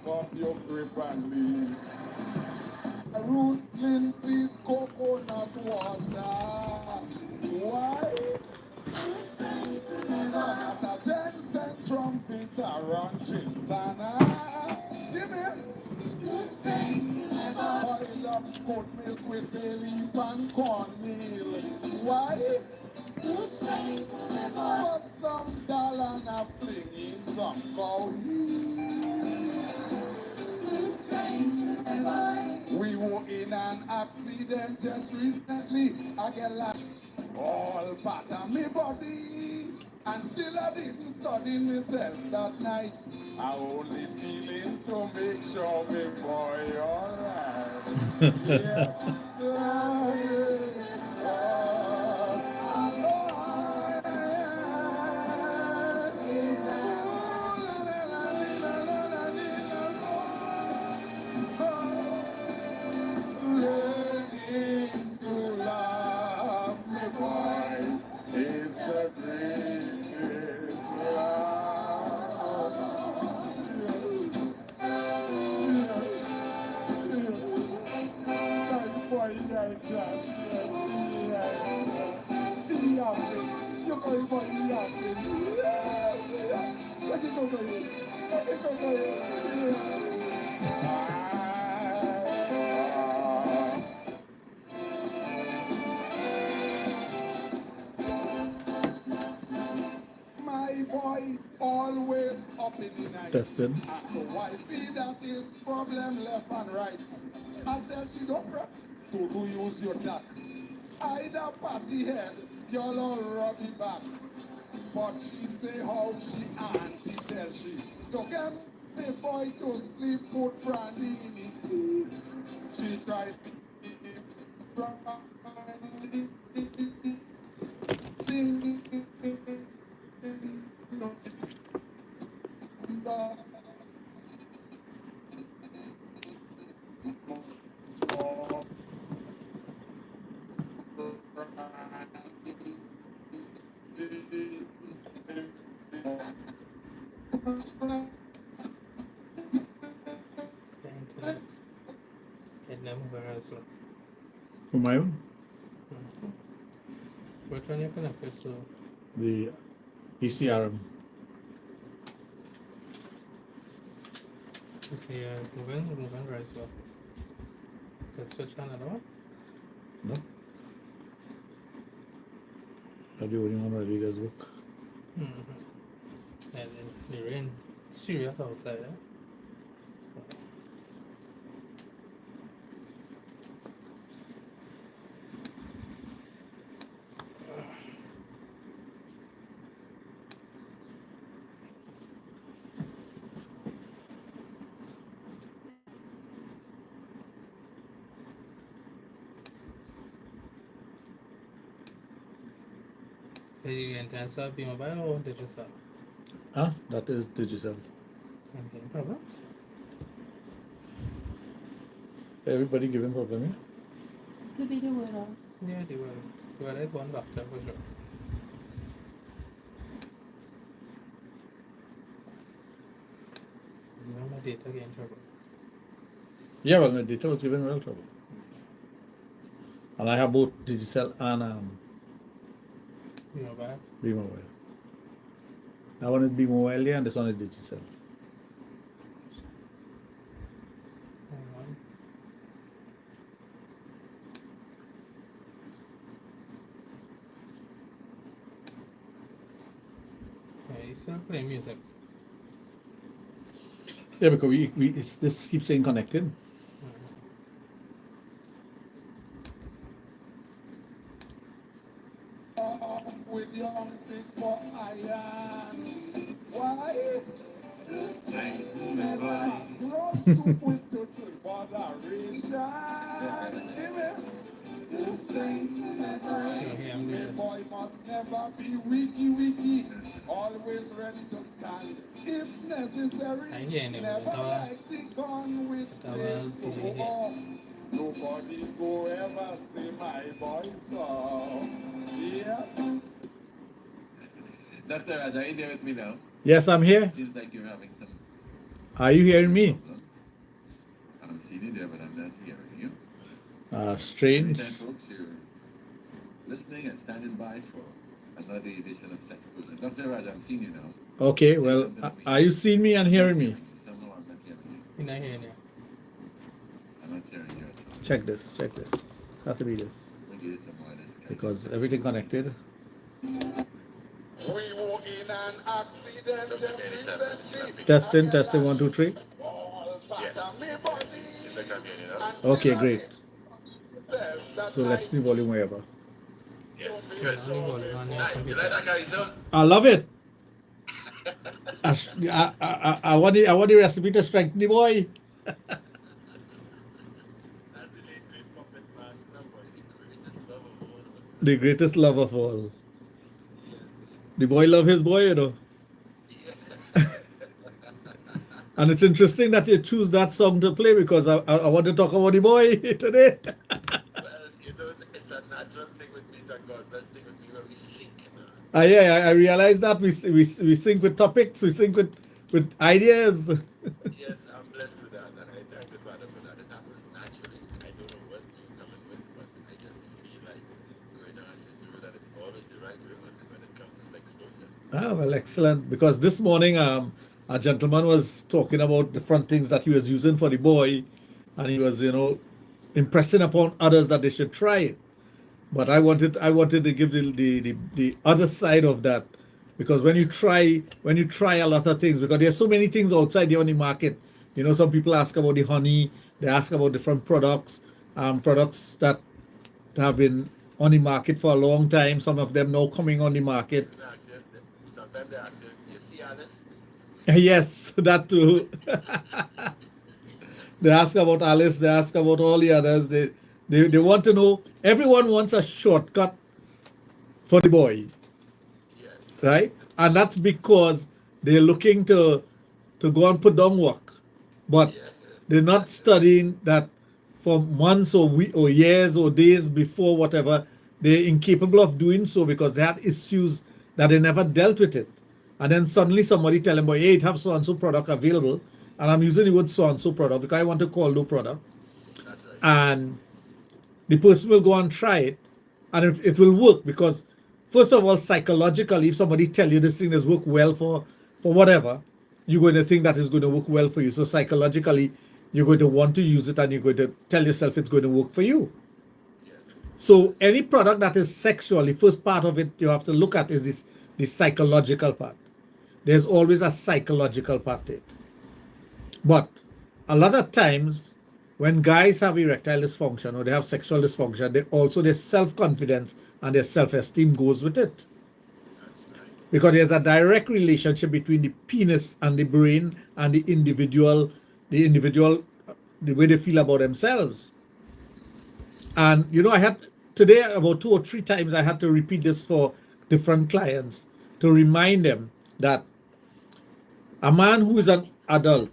up your grip and leave. Rootlin, please, coconut water. Why? Not a 10-cent trumpet around Chintana. Give me. Boil up goat milk with bay leaf and cornmeal. Why? Put some dollar and a fling in some cow. We were in an accident just recently. I get lashed all part of me body. Until I didn't study myself that night. I only feeling to make sure me boy alright. Yeah. Learning to love me boy is the greatest love. Boy, my boy always up in the night. Tested. And so why see that is problem left and right? I said she don't prep to do use your tack. Either party head, y'all all rub it back. But she say how she auntie tell she. So get the boy to sleep, put brandy in his teeth. She tries to keep brandy. internet. It never has one. For my own, Which one you connected to? the ECRM. Okay, moving very slow. Can switch on at all? No? Are the only one ready does work? And the rain serious outside, eh? So. Did you intensify be mobile or digital? Huh? That is digital. Any problems? Everybody giving problem, yeah? Could be the weather. Yeah, they were. Well, that's one factor for sure. Even my data getting trouble. Yeah, well, my data was giving real trouble. And I have both digital and Be mobile. B-Mobile. That one is B-Mobile, yeah, and this one is digital. Hang on. Yeah, you still play music. Yeah, because this keeps saying connected. With young people iron. Why? Just take me by. Grow to put to botheration. Just take me by. Okay, I'm doing The this. boy must never be weaky. Always ready to stand. If necessary, I hear any never tower. like the gun with Tower, slaves to delay go here. off. Nobody go ever see my boy so. Yeah. Dr. Raj, are you there with me now? Yes, I'm here. Seems like you're having some Are you hearing me? problems. Strange. Anytime, folks, you're listening and standing by for another edition of Sexplosion. Dr. Raj, I'm seeing you now. Okay, well, are you seeing me and hearing me? Somehow I'm not hearing you. You're not hearing you. I'm not hearing you at all. Check this. Have to be this. Maybe it's some wireless guy. Because everything connected. We were in an accident Talk to me anytime. Let me see my picture. Testing, 1, 2, 3. Yes. Seems like I'm hearing you now. Okay, great. So let's the volume wherever. Yes, good. Only volume on your Nice. You computer. like that, guy, sir? I love it. I want the recipe to strengthen the boy. That's the late great puppet master, boy. The greatest love of all. The greatest love of all. The boy love his boy, you know. And it's interesting that you choose that song to play because I want to talk about the boy today. Well, you know, it's a natural thing with me. It's a God blessed thing with me where we sync. You know? I realize that we sync with topics, we sync with ideas. Yes, I'm blessed with that, and I thank the Father for that. It happens naturally. I don't know what you're coming with, but I just feel like going on and that it's always the right way when it comes to Sexplosion. Well, excellent. Because this morning, a gentleman was talking about different things that he was using for the boy, and he was, impressing upon others that they should try it. But I wanted to give the other side of that, because when you try a lot of things, because there's so many things outside there on the market. Some people ask about the honey, they ask about different products, products that have been on the market for a long time. Some of them now coming on the market. Sometimes they ask you see Alice? Yes, that too. They ask about Alice, they ask about all the others. They want to know, everyone wants a shortcut for the boy, Yes. right? And that's because they're looking to go and put down work. But Yeah. they're not studying that for months or years or days before, whatever. They're incapable of doing so because they had issues that they never dealt with it. And then suddenly somebody tell them, hey, it have so-and-so product available. And I'm using the word so-and-so product because I want to call no product. That's right. And the person will go and try it, and it will work because, first of all, psychologically, if somebody tell you this thing has worked well for whatever, you're going to think that it's going to work well for you. So psychologically, you're going to want to use it, and you're going to tell yourself it's going to work for you. Yes. So any product that is sexual, the first part of it you have to look at is the psychological part. There's always a psychological part to it. But a lot of times, when guys have erectile dysfunction or they have sexual dysfunction, their self-confidence and their self-esteem goes with it. That's right. Because there's a direct relationship between the penis and the brain and the individual, the way they feel about themselves. And I had today about 2 or 3 times I had to repeat this for different clients to remind them that a man who is an adult,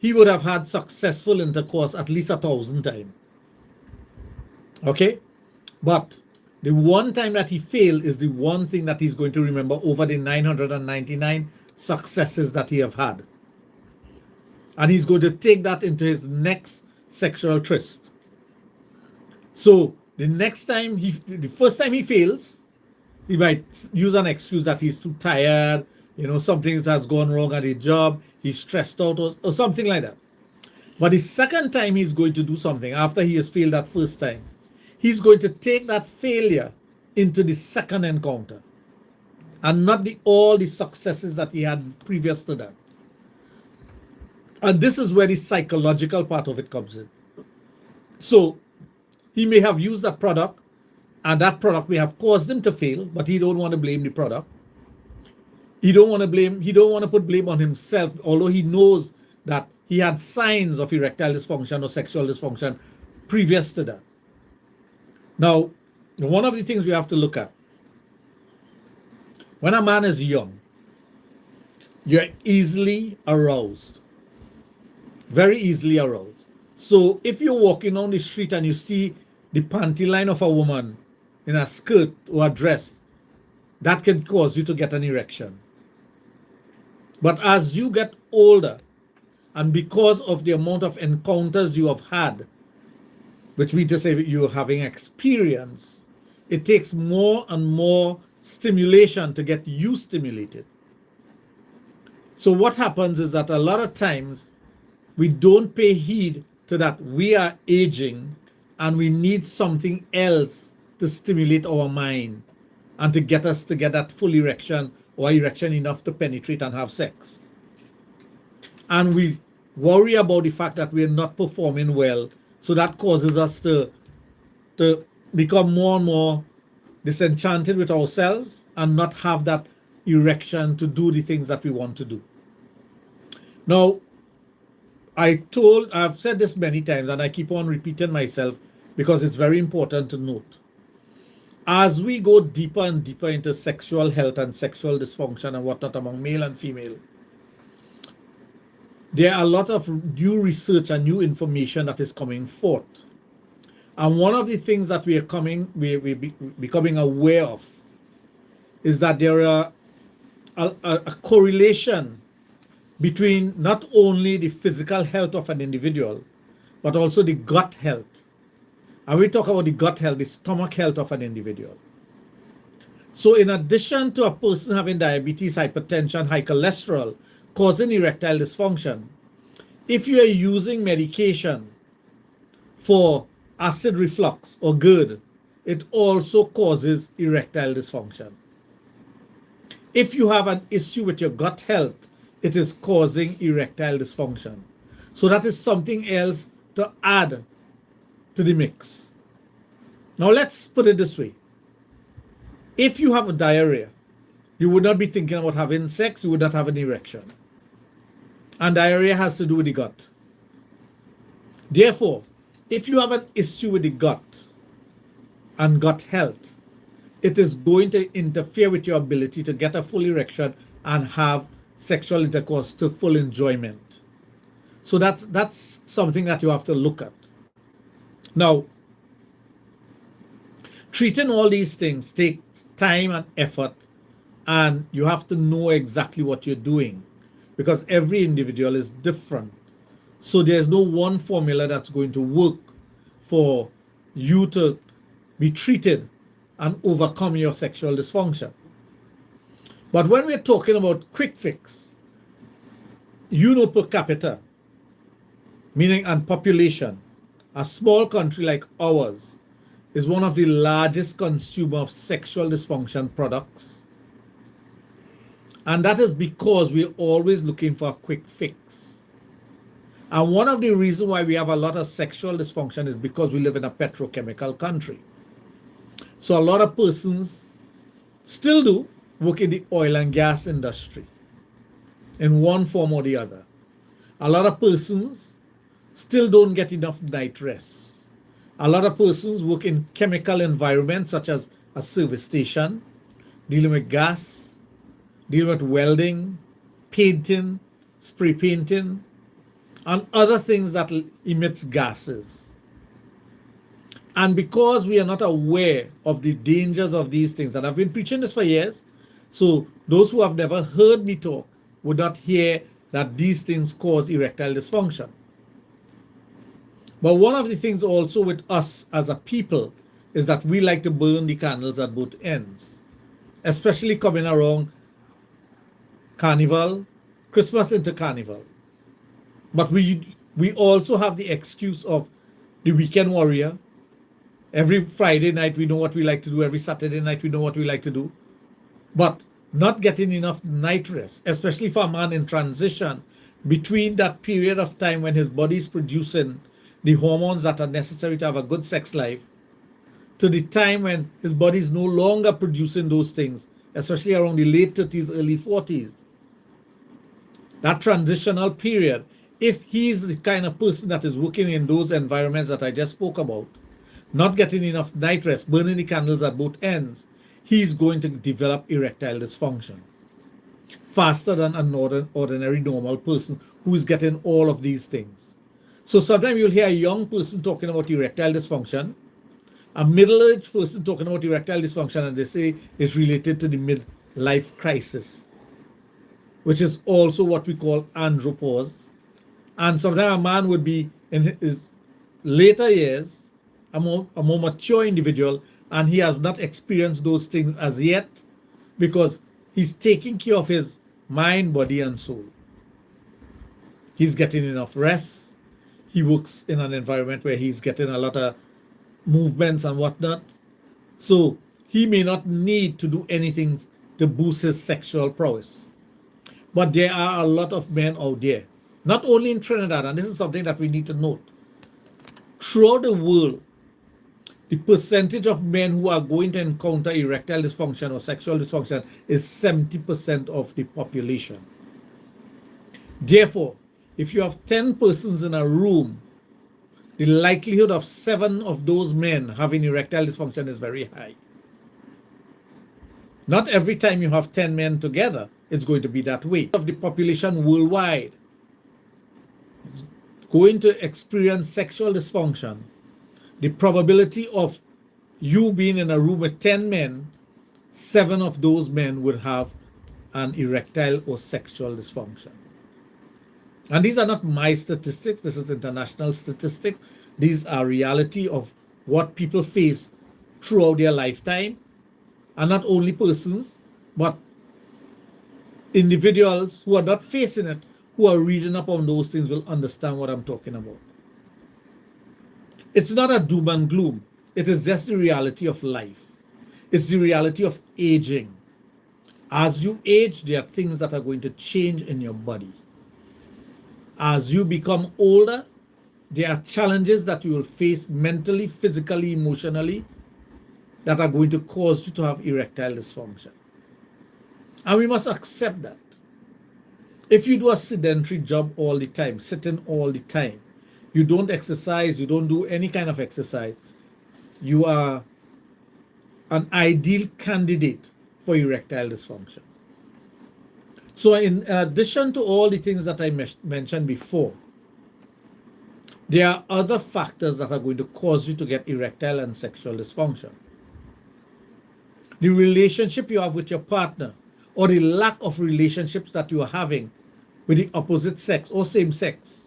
he would have had successful intercourse at least 1,000 times. Okay? But the one time that he failed is the one thing that he's going to remember over the 999 successes that he have had. And he's going to take that into his next sexual tryst. So the first time he fails, he might use an excuse that he's too tired, something has gone wrong at his job, he's stressed out or something like that. But the second time he's going to do something after he has failed that first time, he's going to take that failure into the second encounter and not all the successes that he had previous to that. And this is where the psychological part of it comes in. So he may have used that product, and that product may have caused him to fail, but he don't want to blame the product. He don't want to put blame on himself, although he knows that he had signs of erectile dysfunction or sexual dysfunction previous to that. Now, one of the things we have to look at, when a man is young, you're easily aroused, very easily aroused. So if you're walking on the street and you see the panty line of a woman in a skirt or a dress, that can cause you to get an erection. But as you get older, and because of the amount of encounters you have had, which means to say you're having experience, it takes more and more stimulation to get you stimulated. So what happens is that a lot of times we don't pay heed to that we are aging and we need something else to stimulate our mind and to get us to get that full erection or erection enough to penetrate and have sex. And we worry about the fact that we're not performing well. So that causes us to become more and more disenchanted with ourselves and not have that erection to do the things that we want to do. Now, I've said this many times and I keep on repeating myself because it's very important to note. As we go deeper and deeper into sexual health and sexual dysfunction and whatnot among male and female, there are a lot of new research and new information that is coming forth. And one of the things that we're becoming aware of is that there are a correlation between not only the physical health of an individual, but also the gut health. And we talk about the gut health, the stomach health of an individual. So in addition to a person having diabetes, hypertension, high cholesterol, causing erectile dysfunction, if you are using medication for acid reflux or GERD, it also causes erectile dysfunction. If you have an issue with your gut health, it is causing erectile dysfunction. So that is something else to add to the mix. Now let's put it this way. If you have a diarrhea, you would not be thinking about having sex, you would not have an erection. And diarrhea has to do with the gut. Therefore, if you have an issue with the gut and gut health, it is going to interfere with your ability to get a full erection and have sexual intercourse to full enjoyment. So that's something that you have to look at. Now, treating all these things takes time and effort, and you have to know exactly what you're doing because every individual is different. So there's no one formula that's going to work for you to be treated and overcome your sexual dysfunction. But when we're talking about quick fix, per capita, meaning and population, a small country like ours is one of the largest consumers of sexual dysfunction products. And that is because we're always looking for a quick fix. And one of the reasons why we have a lot of sexual dysfunction is because we live in a petrochemical country. So a lot of persons still do work in the oil and gas industry in one form or the other. A lot of persons still don't get enough night rest. A lot of persons work in chemical environments such as a service station, dealing with gas, dealing with welding, painting, spray painting, and other things that emits gases. And because we are not aware of the dangers of these things, and I've been preaching this for years, so those who have never heard me talk would not hear that these things cause erectile dysfunction. But one of the things also with us as a people is that we like to burn the candles at both ends, especially coming around Carnival, Christmas into Carnival. But we also have the excuse of the weekend warrior. Every Friday night we know what we like to do. Every Saturday night we know what we like to do. But not getting enough night rest, especially for a man in transition between that period of time when his body is producing the hormones that are necessary to have a good sex life to the time when his body is no longer producing those things, especially around the late 30s, early 40s. That transitional period, if he's the kind of person that is working in those environments that I just spoke about, not getting enough night rest, burning the candles at both ends, he's going to develop erectile dysfunction faster than an ordinary normal person who is getting all of these things. So sometimes you'll hear a young person talking about erectile dysfunction, a middle-aged person talking about erectile dysfunction, and they say it's related to the midlife crisis, which is also what we call andropause. And sometimes a man would be in his later years, a more mature individual, and he has not experienced those things as yet because he's taking care of his mind, body, and soul. He's getting enough rest. He works in an environment where he's getting a lot of movements and whatnot. So he may not need to do anything to boost his sexual prowess. But there are a lot of men out there, not only in Trinidad, and this is something that we need to note. Throughout the world, the percentage of men who are going to encounter erectile dysfunction or sexual dysfunction is 70% of the population. Therefore, if you have 10 persons in a room, the likelihood of 7 of those men having erectile dysfunction is very high. Not every time you have 10 men together, it's going to be that way. Of the population worldwide going to experience sexual dysfunction, the probability of you being in a room with 10 men, 7 of those men would have an erectile or sexual dysfunction. And these are not my statistics, this is international statistics. These are reality of what people face throughout their lifetime. And not only persons, but individuals who are not facing it, who are reading up on those things will understand what I'm talking about. It's not a doom and gloom. It is just the reality of life. It's the reality of aging. As you age, there are things that are going to change in your body. As you become older, there are challenges that you will face mentally, physically, emotionally, that are going to cause you to have erectile dysfunction. And we must accept that. If you do a sedentary job all the time, sitting all the time, you don't exercise, you don't do any kind of exercise, you are an ideal candidate for erectile dysfunction. So in addition to all the things that I mentioned before, there are other factors that are going to cause you to get erectile and sexual dysfunction. The relationship you have with your partner, or the lack of relationships that you are having with the opposite sex or same sex,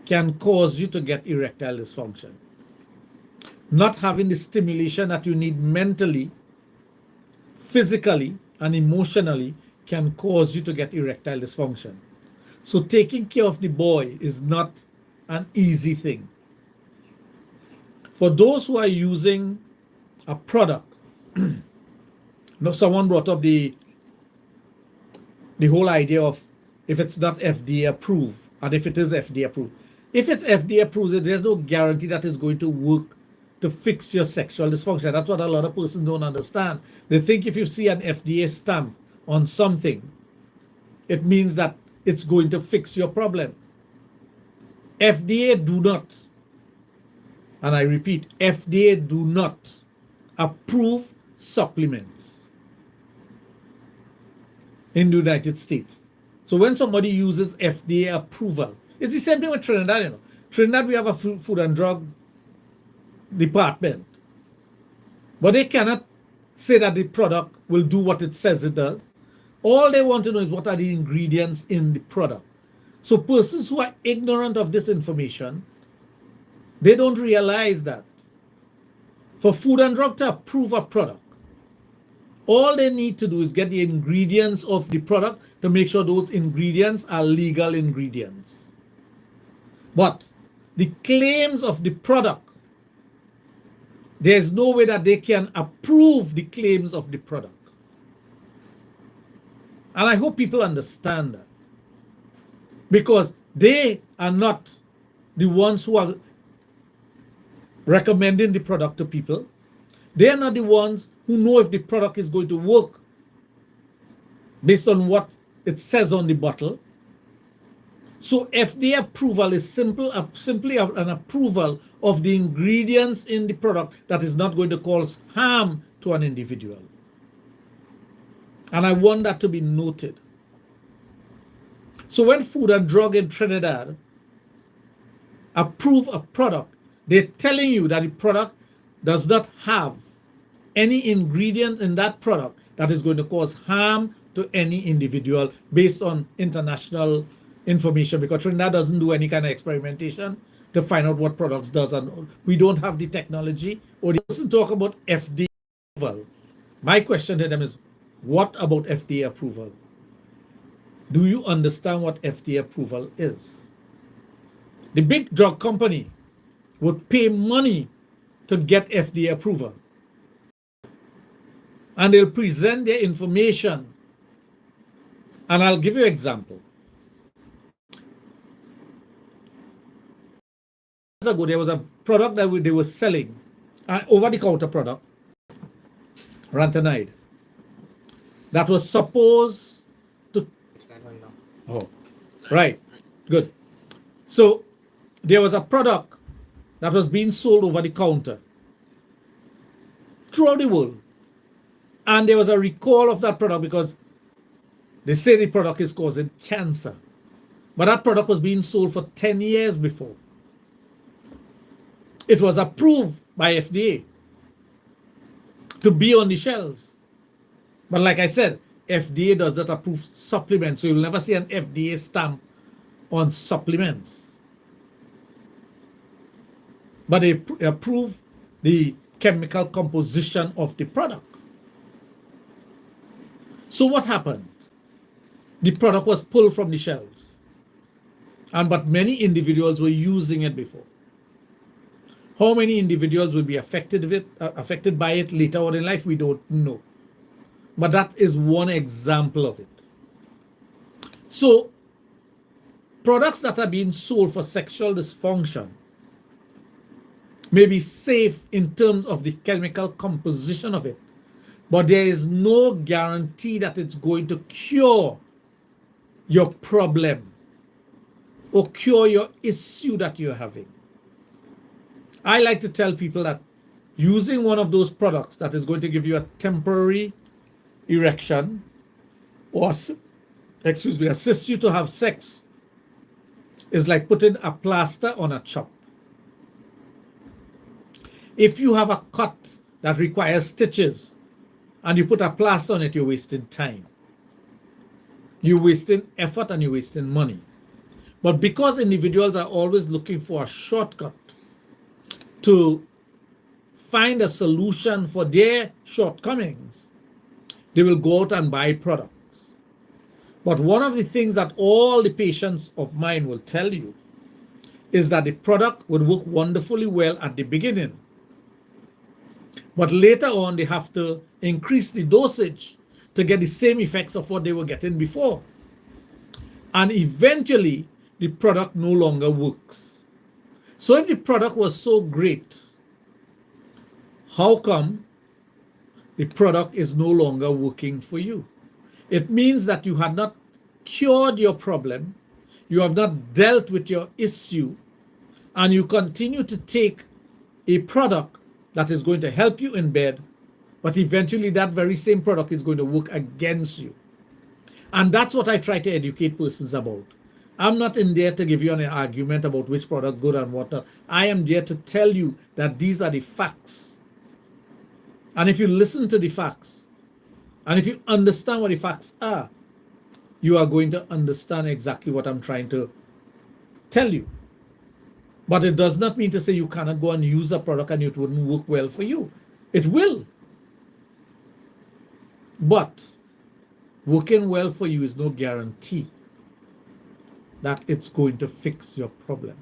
can cause you to get erectile dysfunction. Not having the stimulation that you need mentally, physically, and emotionally can cause you to get erectile dysfunction. So taking care of the boy is not an easy thing. For those who are using a product, someone brought up the whole idea of if it's not FDA approved, and if it is FDA approved. If it's FDA approved, there's no guarantee that it's going to work to fix your sexual dysfunction. That's what a lot of persons don't understand. They think if you see an FDA stamp on something, it means that it's going to fix your problem. FDA do not, and I repeat, FDA do not approve supplements in the United States. So when somebody uses FDA approval, it's the same thing with Trinidad, you know. Trinidad, we have a food and drug department, but they cannot say that the product will do what it says it does. All they want to know is what are the ingredients in the product. So persons who are ignorant of this information, they don't realize that for food and drug to approve a product, all they need to do is get the ingredients of the product to make sure those ingredients are legal ingredients. But the claims of the product, there's no way that they can approve the claims of the product. And I hope people understand that. Because they are not the ones who are recommending the product to people. They are not the ones who know if the product is going to work based on what it says on the bottle. So FDA approval is simply an approval of the ingredients in the product that is not going to cause harm to an individual. And I want that to be noted. So when Food and Drug in Trinidad approve a product, they're telling you that the product does not have any ingredient in that product that is going to cause harm to any individual based on international information because Trinidad doesn't do any kind of experimentation to find out what products does, and we don't have the technology. Or they doesn't talk about FDA approval. My question to them is, what about FDA approval? Do you understand what FDA approval is? The big drug company would pay money to get FDA approval. And they'll present their information. And I'll give you an example. Years ago, there was a product that they were selling, over-the-counter product, Rantanide, that was supposed to... Oh, right, good. So there was a product that was being sold over the counter throughout the world. And there was a recall of that product because they say the product is causing cancer. But that product was being sold for 10 years before. It was approved by FDA to be on the shelves. But like I said, FDA does not approve supplements. So you'll never see an FDA stamp on supplements. But they approve the chemical composition of the product. So what happened? The product was pulled from the shelves. But many individuals were using it before. How many individuals will be affected by it later on in life, we don't know. But that is one example of it. So, products that are being sold for sexual dysfunction may be safe in terms of the chemical composition of it, but there is no guarantee that it's going to cure your problem or cure your issue that you're having. I like to tell people that using one of those products that is going to give you a temporary erection or, assist you to have sex is like putting a plaster on a chop. If you have a cut that requires stitches and you put a plaster on it, you're wasting time. You're wasting effort and you're wasting money. But because individuals are always looking for a shortcut to find a solution for their shortcomings, they will go out and buy products. But one of the things that all the patients of mine will tell you is that the product would work wonderfully well at the beginning. But later on, they have to increase the dosage to get the same effects of what they were getting before. And eventually, the product no longer works. So if the product was so great, how come the product is no longer working for you? It means that you had not cured your problem, you have not dealt with your issue, and you continue to take a product that is going to help you in bed, but eventually that very same product is going to work against you. And that's what I try to educate persons about. I'm not in there to give you an argument about which product good and what not. I am there to tell you that these are the facts. And if you listen to the facts, and if you understand what the facts are, you are going to understand exactly what I'm trying to tell you. But it does not mean to say you cannot go and use a product and it wouldn't work well for you. It will. But working well for you is no guarantee that it's going to fix your problem.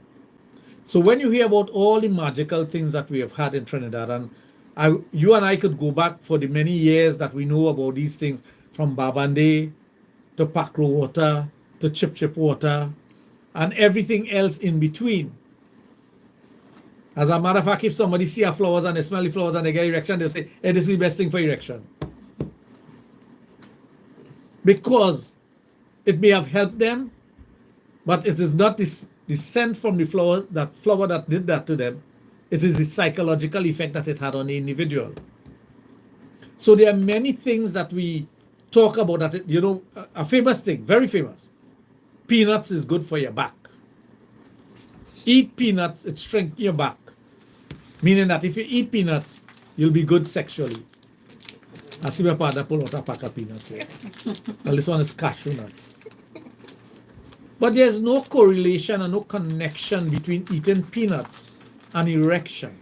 So when you hear about all the magical things that we have had in Trinidad, and you and I could go back for the many years that we know about these things, from Babande to Pakro water to Chip water and everything else in between. As a matter of fact, if somebody see a flowers and they smell the flowers and they get erection, they say, hey, this is the best thing for erection. Because it may have helped them, but it is not the scent from the flower that did that to them. It is the psychological effect that it had on the individual. So there are many things that we talk about that, a famous thing, very famous. Peanuts is good for your back. Eat peanuts, it strengthens your back. Meaning that if you eat peanuts, you'll be good sexually. I see my partner pull out a pack of peanuts here. Well, this one is cashew nuts. But there's no correlation and no connection between eating peanuts and erection.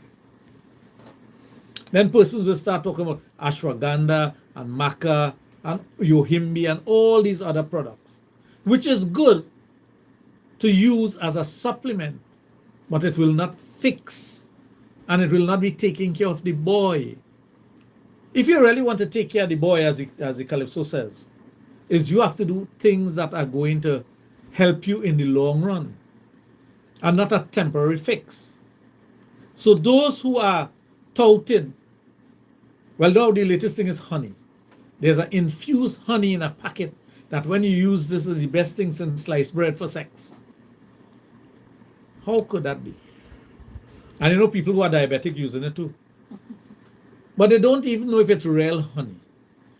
Then persons will start talking about ashwagandha and maca and yohimbi and all these other products, which is good to use as a supplement, but it will not fix and it will not be taking care of the boy. If you really want to take care of the boy, as the Calypso says, is you have to do things that are going to help you in the long run and not a temporary fix. So those who are touted, well, now the latest thing is honey. There's an infused honey in a packet that when you use this is the best thing since sliced bread for sex. How could that be? And you know people who are diabetic using it too. But they don't even know if it's real honey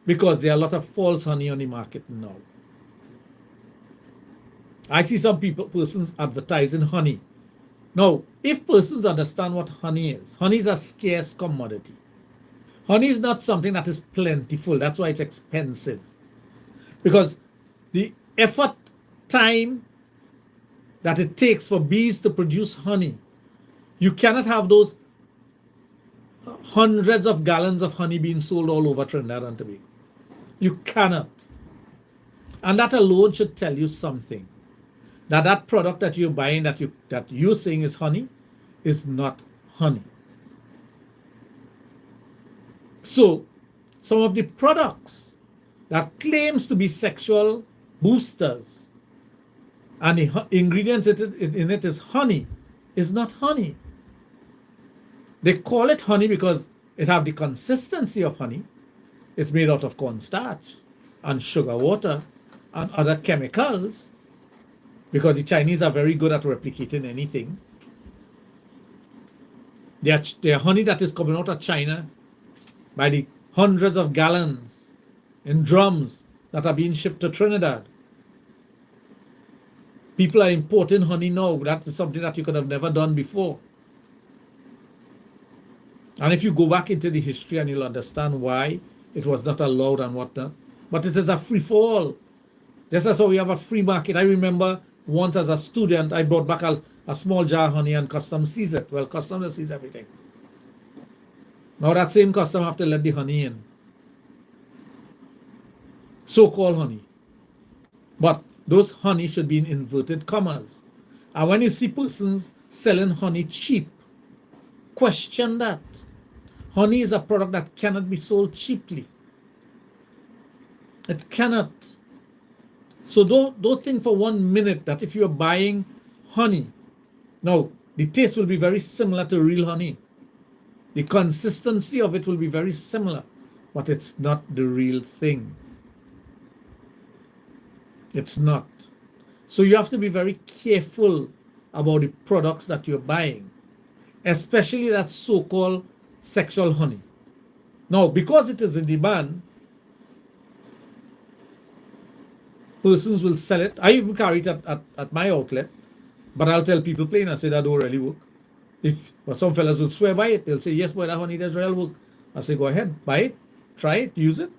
because there are a lot of false honey on the market now. I see some persons advertising honey. Now, if persons understand what honey is a scarce commodity. Honey is not something that is plentiful. That's why it's expensive. Because the effort, time that it takes for bees to produce honey, you cannot have those hundreds of gallons of honey being sold all over Trinidad and Tobago. You cannot. And that alone should tell you something. That product that you're buying that you're saying is honey is not honey. So some of the products that claims to be sexual boosters and the ingredients in it is honey is not honey. They call it honey because it have the consistency of honey. It's made out of cornstarch and sugar water and other chemicals because the Chinese are very good at replicating anything. Their honey that is coming out of China by the hundreds of gallons in drums that are being shipped to Trinidad. People are importing honey now. That is something that you could have never done before. And if you go back into the history and you'll understand why it was not allowed and whatnot. But it is a free-for-all. This is how we have a free market. I remember once as a student, I brought back a small jar of honey and customs seized it. Well, customs seized everything. Now that same custom have to let the honey in. So-called honey. But those honey should be in inverted commas. And when you see persons selling honey cheap, question that. Honey is a product that cannot be sold cheaply. It cannot. So don't think for 1 minute that if you're buying honey, now the taste will be very similar to real honey. The consistency of it will be very similar, but it's not the real thing. It's not. So you have to be very careful about the products that you're buying, especially that so-called sexual honey. Now, because it is in demand, persons will sell it. I even carry it at my outlet, but I'll tell people plain, I say that don't really work. But some fellas will swear by it. They'll say, yes, boy, that honey does real work. I say, go ahead, buy it, try it, use it.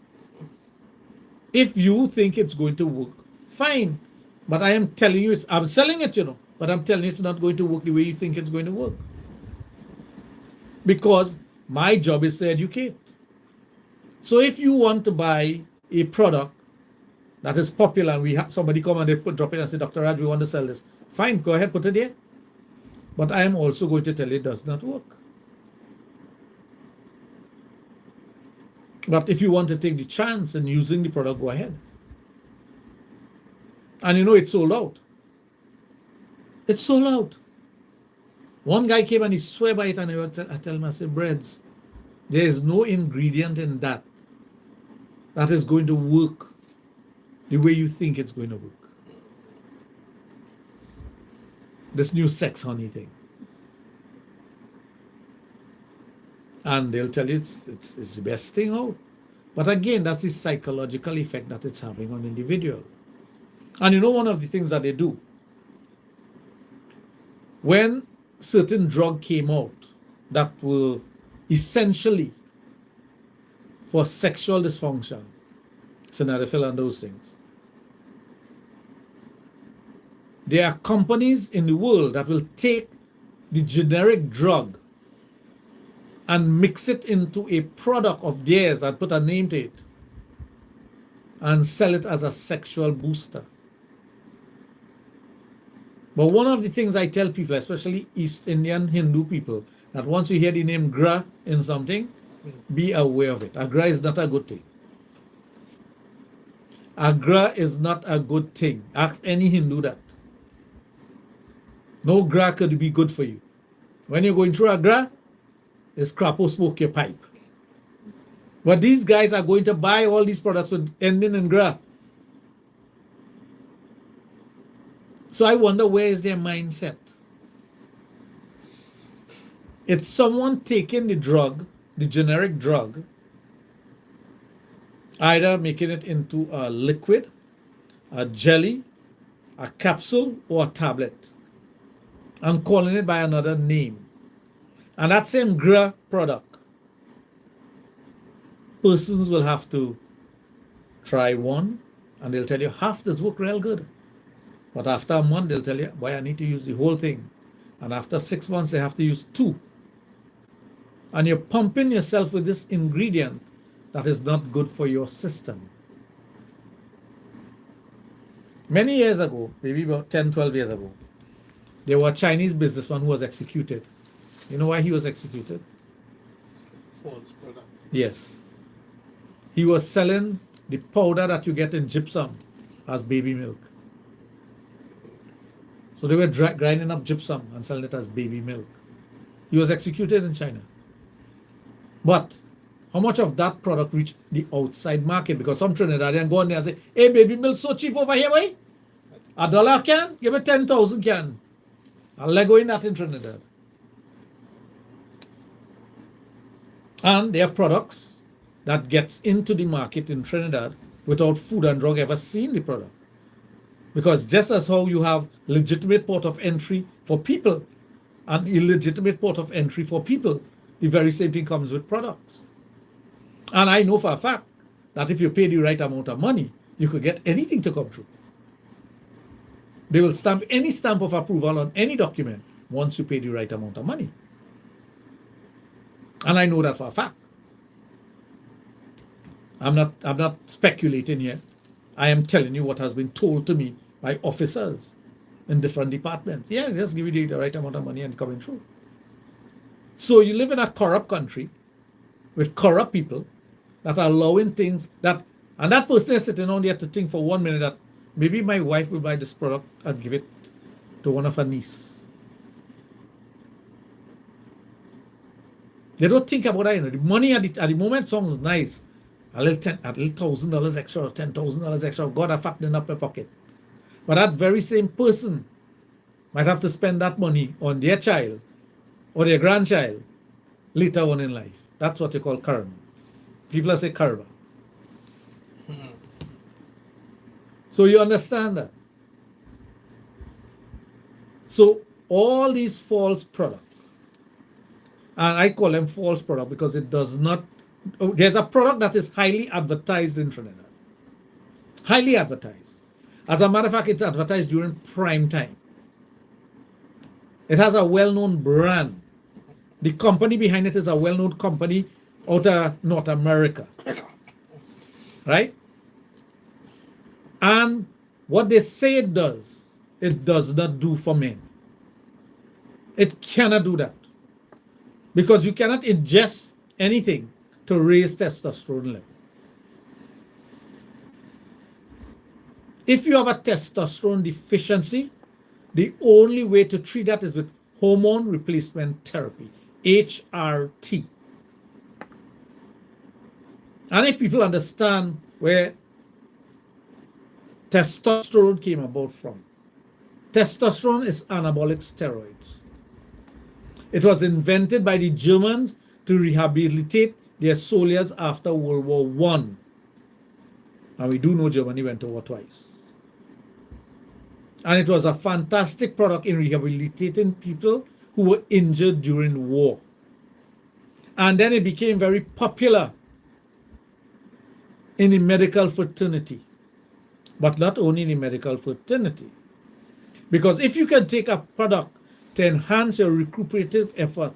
If you think it's going to work, fine. But I am telling you, I'm selling it, but I'm telling you it's not going to work the way you think it's going to work. Because my job is to educate. So if you want to buy a product that is popular, and we have somebody come and they drop it and say, Dr. Raj, we want to sell this. Fine, go ahead, put it there. But I am also going to tell you it does not work. But if you want to take the chance in using the product, go ahead. And it's sold out. It's sold out. One guy came and he swear by it, and I tell him, I say, breads, there is no ingredient in that is going to work the way you think it's going to work. This new sex honey thing. And they'll tell you it's the best thing out. But again, that's the psychological effect that it's having on individual. And one of the things that they do, when certain drug came out that were essentially for sexual dysfunction, Cinderella and those things, There are companies in the world that will take the generic drug and mix it into a product of theirs and put a name to it and sell it as a sexual booster. But one of the things I tell people, especially East Indian Hindu people, that once you hear the name Gra in something, be aware of it. Agra is not a good thing. Agra is not a good thing. Ask any Hindu that. No gra could be good for you. When you're going through Agra, it's crap or smoke your pipe. But these guys are going to buy all these products with ending in gra. So I wonder, where is their mindset? It's someone taking the drug, the generic drug, either making it into a liquid, a jelly, a capsule, or a tablet, and calling it by another name. And that same gra product, persons will have to try one, and they'll tell you, half this work real good. But after a month, they'll tell you, boy, I need to use the whole thing. And after 6 months, they have to use 2. And you're pumping yourself with this ingredient that is not good for your system. Many years ago, maybe about 10, 12 years ago, there was a Chinese businessman who was executed. You know why he was executed? False product. Yes. He was selling the powder that you get in gypsum as baby milk. So they were grinding up gypsum and selling it as baby milk. He was executed in China. But how much of that product reached the outside market? Because some Trinidadian go in there and say, hey, baby milk so cheap over here, boy. $1 can? Give me 10,000 can. I'll let go in that in Trinidad. And there are products that gets into the market in Trinidad without Food and Drug ever seeing the product. Because just as how you have legitimate port of entry for people and illegitimate port of entry for people, the very same thing comes with products. And I know for a fact that if you pay the right amount of money, you could get anything to come through. They will stamp any stamp of approval on any document once you pay the right amount of money. And I know that for a fact. I'm not speculating here. I am telling you what has been told to me by officers in different departments. Yeah, just give you the right amount of money and coming through. So you live in a corrupt country with corrupt people that are allowing things that, and that person is sitting on there to think for 1 minute that maybe my wife will buy this product and give it to one of her niece. They don't think about that. The money at the moment sounds nice. A little $1,000 extra or $10,000 extra. God, I'm fattening up my pocket. But that very same person might have to spend that money on their child or their grandchild later on in life. That's what you call karma. People say karma. So you understand that. So all these false products, and I call them false product because it does not, there's a product that is highly advertised in Trinidad. Highly advertised. As a matter of fact, it's advertised during prime time. It has a well-known brand. The company behind it is a well-known company out of North America. Right? And what they say it does not do for men. It cannot do that. Because you cannot ingest anything to raise testosterone level. If you have a testosterone deficiency, the only way to treat that is with hormone replacement therapy, HRT. And if people understand where testosterone came about from, testosterone is anabolic steroids. It was invented by the Germans to rehabilitate their soldiers after World War I. And we do know Germany went to war twice. And it was a fantastic product in rehabilitating people who were injured during war. And then it became very popular in the medical fraternity. But not only in the medical fraternity. Because if you can take a product to enhance your recuperative effort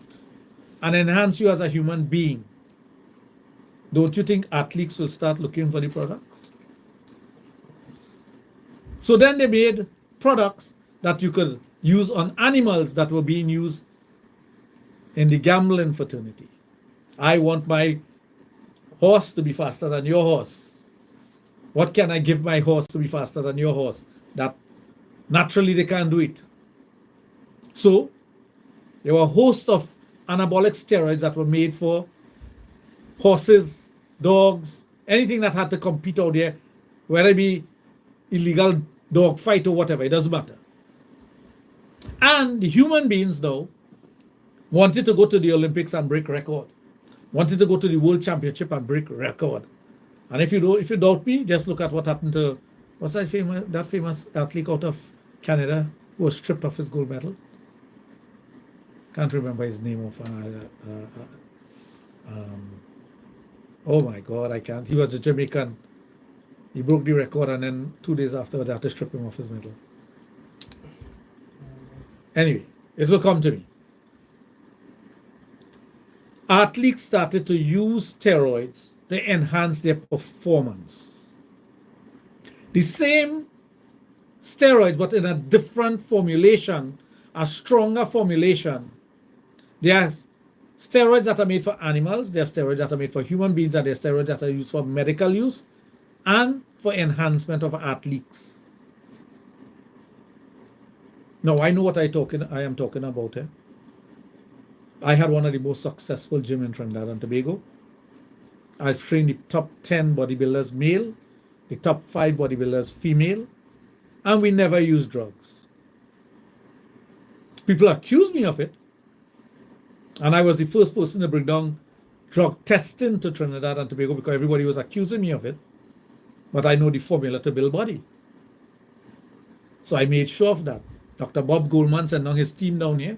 and enhance you as a human being, don't you think athletes will start looking for the products? So then they made products that you could use on animals that were being used in the gambling fraternity. I want my horse to be faster than your horse. What can I give my horse to be faster than your horse? That naturally they can't do it. So there were a host of anabolic steroids that were made for horses, dogs, anything that had to compete out there, whether it be illegal dog fight or whatever, it doesn't matter. And the human beings now wanted to go to the Olympics and break record, wanted to go to the World Championship and break record. And if you doubt me, just look at what happened to what's that famous athlete out of Canada who was stripped of his gold medal. Can't remember his name. Oh my God, I can't. He was a Jamaican. He broke the record, and then 2 days after they had to strip him of his medal. Anyway, it will come to me. Athletes started to use steroids to enhance their performance. The same steroids, but in a different formulation, a stronger formulation. There are steroids that are made for animals, there are steroids that are made for human beings, and there are steroids that are used for medical use and for enhancement of athletes. Now, I know what I am talking about here. I had one of the most successful gyms in Trinidad and Tobago. I've trained the top 10 bodybuilders male, the top 5 bodybuilders female, and we never use drugs. People accuse me of it, and I was the first person to bring down drug testing to Trinidad and Tobago because everybody was accusing me of it. But I know the formula to build body. So I made sure of that. Dr. Bob Goldman sent down his team down here.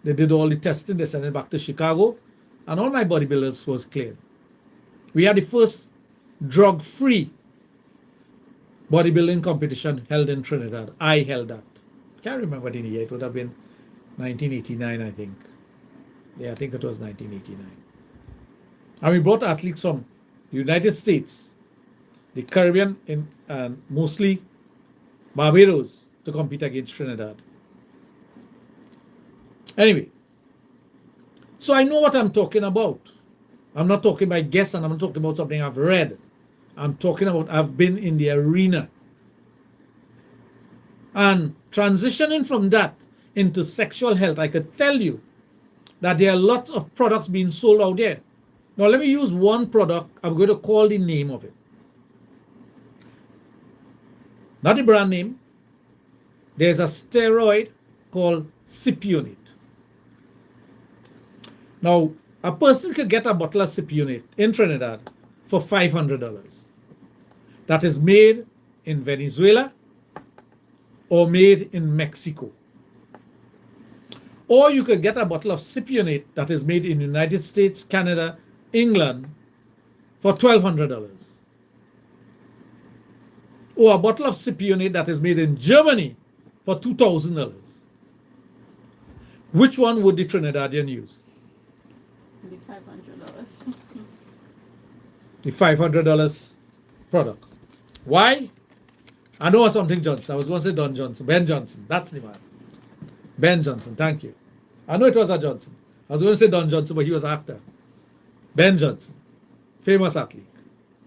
They did all the testing, they sent it back to Chicago, and all my bodybuilders was cleared. We had the first drug-free bodybuilding competition held in Trinidad. I held that. Can't remember the year. It would have been 1989, I think. Yeah, I think it was 1989. And we brought athletes from the United States, the Caribbean, and mostly Barbados to compete against Trinidad. Anyway, so I know what I'm talking about. I'm not talking by guess, and I'm not talking about something I've read. I'm talking about I've been in the arena. And transitioning from that into sexual health, I could tell you that there are lots of products being sold out there. Now, let me use one product. I'm going to call the name of it. Not the brand name. There's a steroid called Cypionate. Now, a person could get a bottle of Cypionate in Trinidad for $500. That is made in Venezuela or made in Mexico. Or you could get a bottle of Cypionate that is made in the United States, Canada, England for $1,200. Or a bottle of Cypionate that is made in Germany for $2,000. Which one would the Trinidadian use? The $500. The $500 product. Why? I know something Johnson. I was going to say Don Johnson. Ben Johnson. That's the man. Ben Johnson. Thank you. I know it was a Johnson. I was going to say Don Johnson, but he was an actor. Ben Johnson. Famous athlete.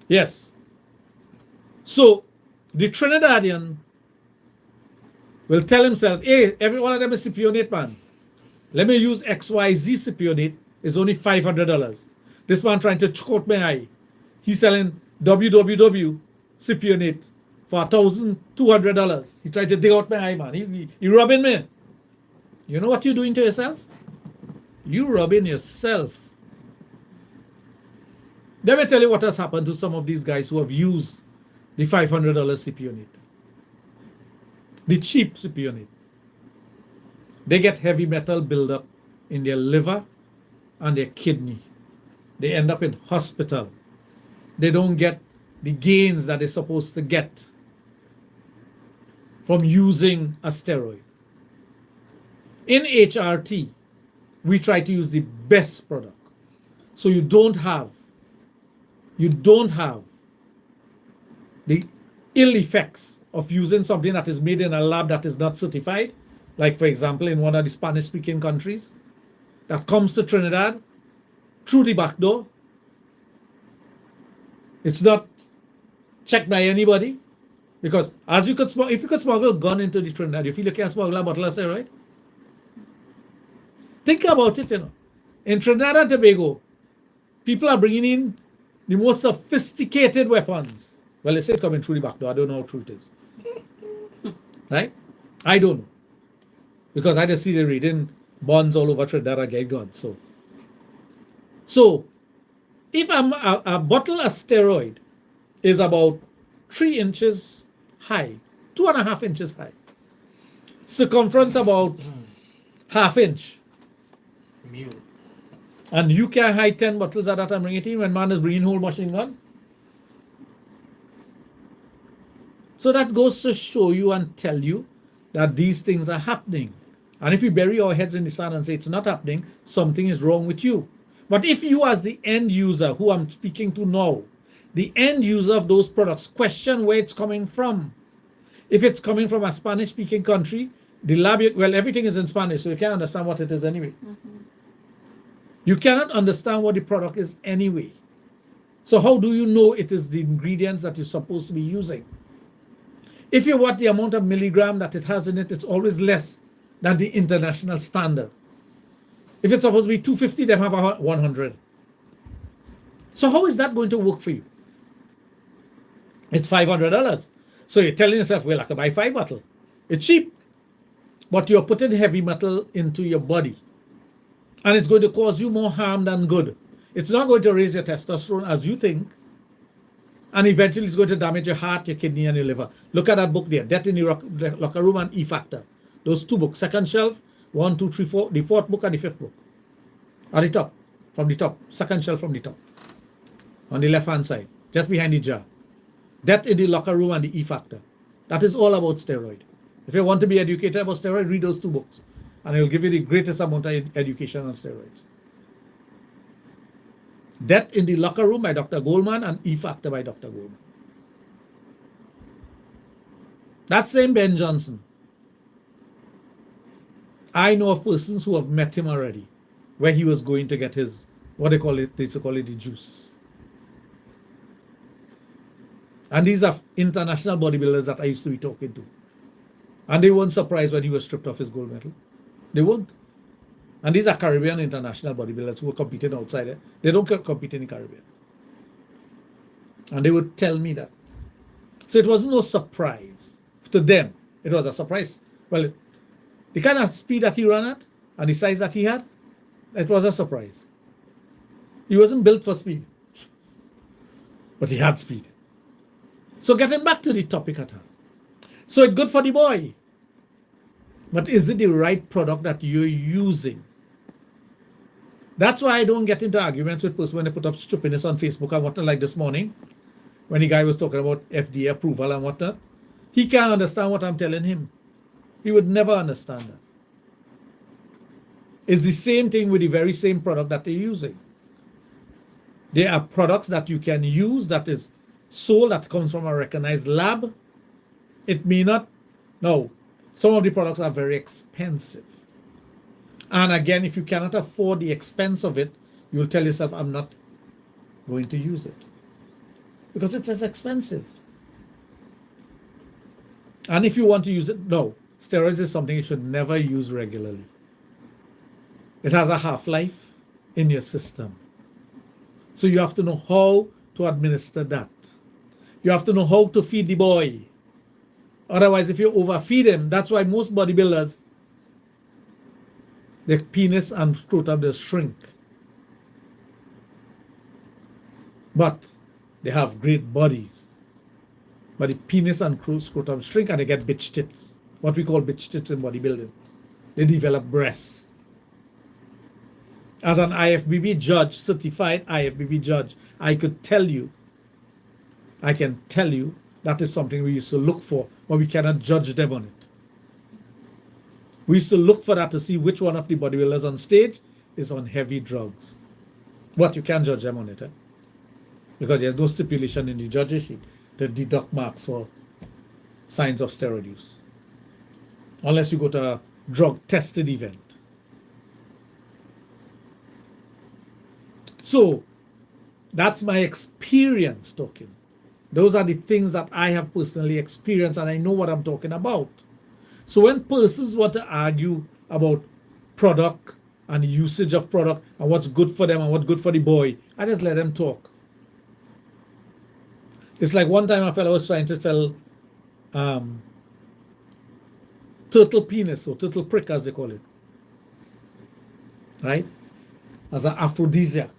Yes. So, the Trinidadian will tell himself, hey, every one of them is Cypionate, man. Let me use XYZ Cypionate. It's only $500. This man trying to choke out my eye. He's selling WWW Cypionate for $1,200. He tried to dig out my eye, man. He robbing me. You know what you're doing to yourself? You robbing yourself. Let me tell you what has happened to some of these guys who have used the $500 Cypionate. The cheap Cypionate. They get heavy metal buildup in their liver and their kidney. They end up in hospital. They don't get the gains that they're supposed to get. from using a steroid. In HRT, we try to use the best product. So you don't have the ill effects of using something that is made in a lab that is not certified, like for example in one of the Spanish-speaking countries, that comes to Trinidad through the back door. It's not checked by anybody, because as you could if you could smuggle a gun into the Trinidad, you feel you can smuggle a bottle of steroid. Think about it, In Trinidad and Tobago, people are bringing in the most sophisticated weapons. Well, they say it coming through the back door. I don't know how true it is. Right? I don't know. Because I just see the reading bonds all over Trinidad and get guns. So if a bottle of steroid is about 3 inches high, 2.5 inches high, circumference about ½ inch, Mule. and you can hide 10 bottles at that and bring it in when man is bringing whole machine gun. So that goes to show you and tell you that these things are happening. And if we bury our heads in the sand and say it's not happening, something is wrong with you. But if you, as the end user who I'm speaking to now, the end user of those products, question where it's coming from. If it's coming from a Spanish-speaking country, the lab, well, everything is in Spanish, so you can't understand what it is anyway. You cannot understand what the product is anyway. So how do you know it is the ingredients that you're supposed to be using? If you want the amount of milligram that it has in it, it's always less than the international standard. If it's supposed to be 250, they have 100. So how is that going to work for you? It's $500. So you're telling yourself, well, I can buy 5 bottles. It's cheap. But you're putting heavy metal into your body. And it's going to cause you more harm than good. It's not going to raise your testosterone as you think. And eventually it's going to damage your heart, your kidney, and your liver. Look at that book there, Death in the Locker Room and E Factor. Those 2 books, second shelf, 1, 2, 3, 4, the 4th book and the 5th book. At the top, from the top, second shelf from the top. On the left-hand side, just behind the jar. Death in the Locker Room and the E Factor. That is all about steroid. If you want to be educated about steroid, read those 2 books. And it will give you the greatest amount of education on steroids. Death in the Locker Room by Dr. Goldman and E Factor by Dr. Goldman. That same Ben Johnson. I know of persons who have met him already, where he was going to get his, what they call it, the juice. And these are international bodybuilders that I used to be talking to. And they weren't surprised when he was stripped of his gold medal. They weren't. And these are Caribbean international bodybuilders who are competing outside there. They don't compete in the Caribbean. And they would tell me that. So it was no surprise to them. It was a surprise. Well, the kind of speed that he ran at and the size that he had, it was a surprise. He wasn't built for speed. But he had speed. So getting back to the topic at hand. So it's good for the boy. But is it the right product that you're using? That's why I don't get into arguments with persons when they put up stupidness on Facebook and whatnot, like this morning, when the guy was talking about FDA approval and whatnot. He can't understand what I'm telling him. He would never understand that. It's the same thing with the very same product that they're using. There are products that you can use that is sold, that comes from a recognized lab. It may not. No, some of the products are very expensive. And again, if you cannot afford the expense of it, you'll tell yourself, I'm not going to use it. Because it's as expensive. And if you want to use it, no. Steroids is something you should never use regularly. It has a half-life in your system. So you have to know how to administer that. You have to know how to feed the boy. Otherwise, if you overfeed him, that's why most bodybuilders, their penis and scrotum, they shrink. But they have great bodies. But the penis and scrotum shrink and they get bitch tits. What we call bitch tits in bodybuilding. They develop breasts. As an IFBB judge, certified IFBB judge, I can tell you that is something we used to look for, but we cannot judge them on it. We used to look for that to see which one of the bodybuilders on stage is on heavy drugs. But you can't judge them on it, because there's no stipulation in the judges sheet to deduct marks for signs of steroid use, unless you go to a drug-tested event. So that's my experience talking. Those are the things that I have personally experienced, and I know what I'm talking about. So when persons want to argue about product and the usage of product and what's good for them and what's good for the boy, I just let them talk. It's like one time a fellow was trying to sell turtle penis, or turtle prick as they call it, right, as an aphrodisiac.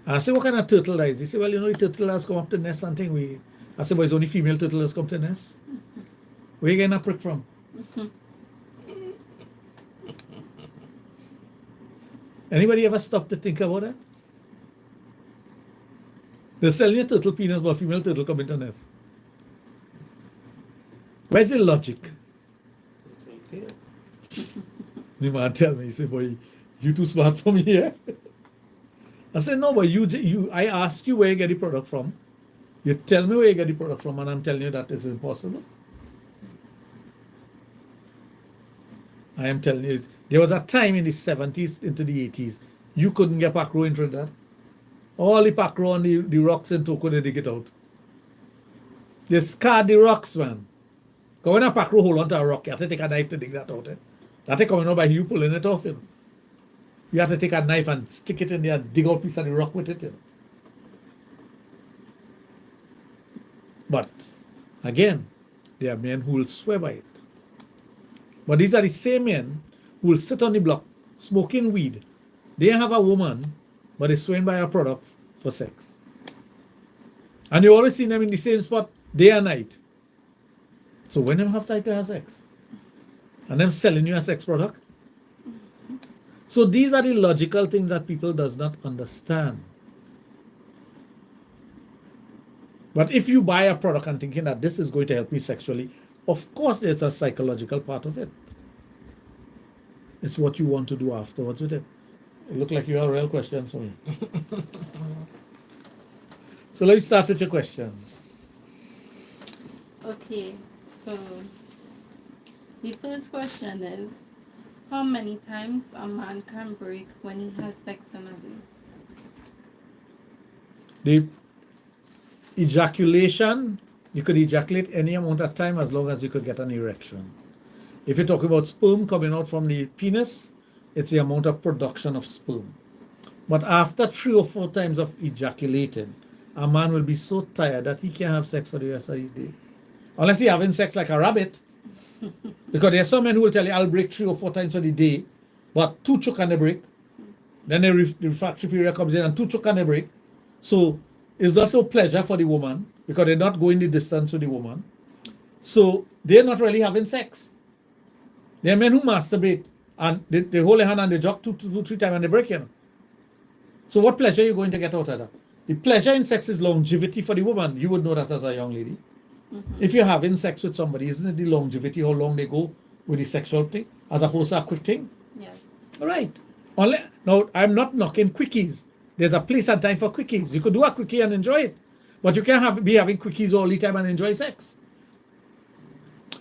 And I said, what kind of turtle that is? He said, well, the turtle has come up to nest and thing. I said, well, it's only female turtle has come to nest. Where are you getting a prick from? Anybody ever stop to think about that? They're selling a turtle penis, but female turtle come into nest. Where's the logic? The man tell me, he said, boy, you too smart for me, yeah? I said, no, but I asked you where you get the product from. You tell me where you get the product from, and I'm telling you that is impossible. I am telling you, there was a time in the 70s into the 80s, you couldn't get pack row in Trinidad. All the pack row on the rocks in Toco, they dig it out. They scarred the rocks, man. Because when a pack row hold onto a rock, you have to take a knife to dig that out. That ain't coming out by you pulling it off. You have to take a knife and stick it in there and dig out a piece of the rock with it. But, again, there are men who will swear by it. But these are the same men who will sit on the block smoking weed. They have a woman, but they swear by a product for sex. And you always see them in the same spot day and night. So when them have time to have sex? And them selling you a sex product? So these are the logical things that people does not understand. But if you buy a product and thinking that this is going to help me sexually, of course there's a psychological part of it. It's what you want to do afterwards with it. It looked like you have real questions for me. So let me start with your questions. Okay, so the first question is, how many times a man can break when he has sex in a day? The ejaculation, you could ejaculate any amount of time as long as you could get an erection. If you're talking about sperm coming out from the penis, it's the amount of production of sperm. But after 3 or 4 times of ejaculating, a man will be so tired that he can't have sex for the rest of the day. Unless he's having sex like a rabbit. Because there are some men who will tell you, I'll break 3 or 4 times for the day, but 2 choke and they break. Then the refractory period comes in and 2 choke and they break. So it's not no pleasure for the woman because they're not going the distance with the woman. So they're not really having sex. There are men who masturbate and they hold their hand and they jog 2, 3 times and they break, So what pleasure are you going to get out of that? The pleasure in sex is longevity for the woman. You would know that as a young lady. Mm-hmm. If you're having sex with somebody, isn't it the longevity, how long they go with the sexual thing, as opposed to a quick thing? Yes. All right. Now, I'm not knocking quickies. There's a place and time for quickies. You could do a quickie and enjoy it. But you can't be having quickies all the time and enjoy sex.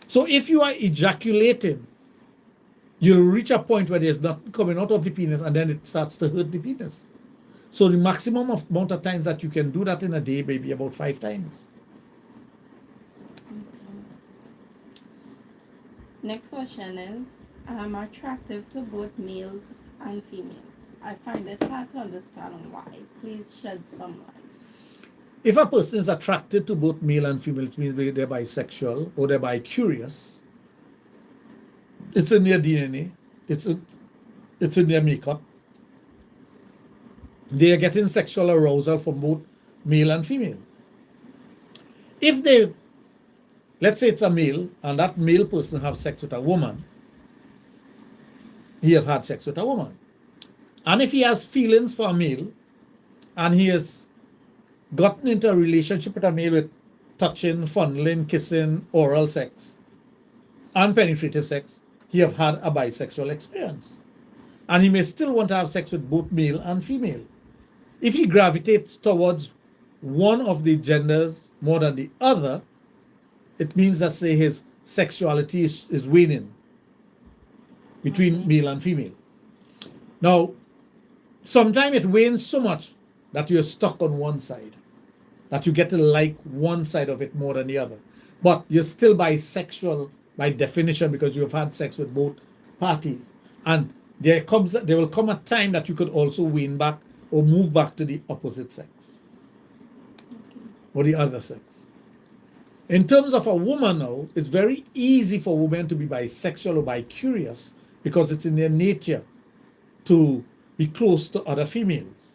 So if you are ejaculating, you'll reach a point where there's nothing coming out of the penis and then it starts to hurt the penis. So the maximum amount of times that you can do that in a day may be about 5 times. Next question is, I'm attractive to both males and females. I find it hard to understand why. Please shed some light. If a person is attracted to both male and female, it means they're bisexual or they're bi-curious. It's in their DNA. It's in their makeup. They are getting sexual arousal from both male and female. If they, let's say it's a male, and that male person have sex with a woman, he have had sex with a woman. And if he has feelings for a male, and he has gotten into a relationship with a male with touching, fondling, kissing, oral sex, and penetrative sex, he have had a bisexual experience. And he may still want to have sex with both male and female. If he gravitates towards one of the genders more than the other, it means that, say, his sexuality is waning between male and female. Now, sometimes it wanes so much that you're stuck on one side, that you get to like one side of it more than the other. But you're still bisexual by definition because you have had sex with both parties. And there will come a time that you could also wane back or move back to the opposite sex or the other sex. In terms of a woman now, it's very easy for women to be bisexual or bi-curious because it's in their nature to be close to other females.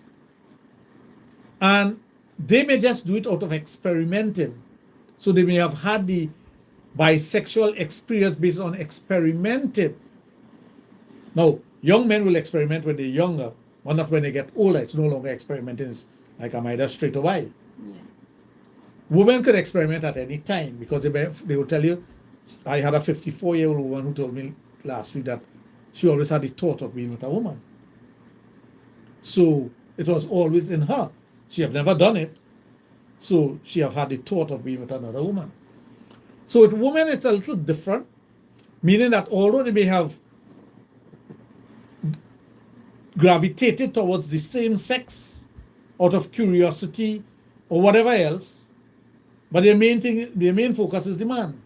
And they may just do it out of experimenting. So they may have had the bisexual experience based on experimenting. Now, young men will experiment when they're younger, but not when they get older. It's no longer experimenting. It's like, am I either straight or bi? Yeah. Women could experiment at any time because they will tell you, I had a 54-year-old woman who told me last week that she always had the thought of being with a woman. So it was always in her. She have never done it. So she have had the thought of being with another woman. So with women, it's a little different, meaning that although they may have gravitated towards the same sex out of curiosity or whatever else, but their main focus is the man.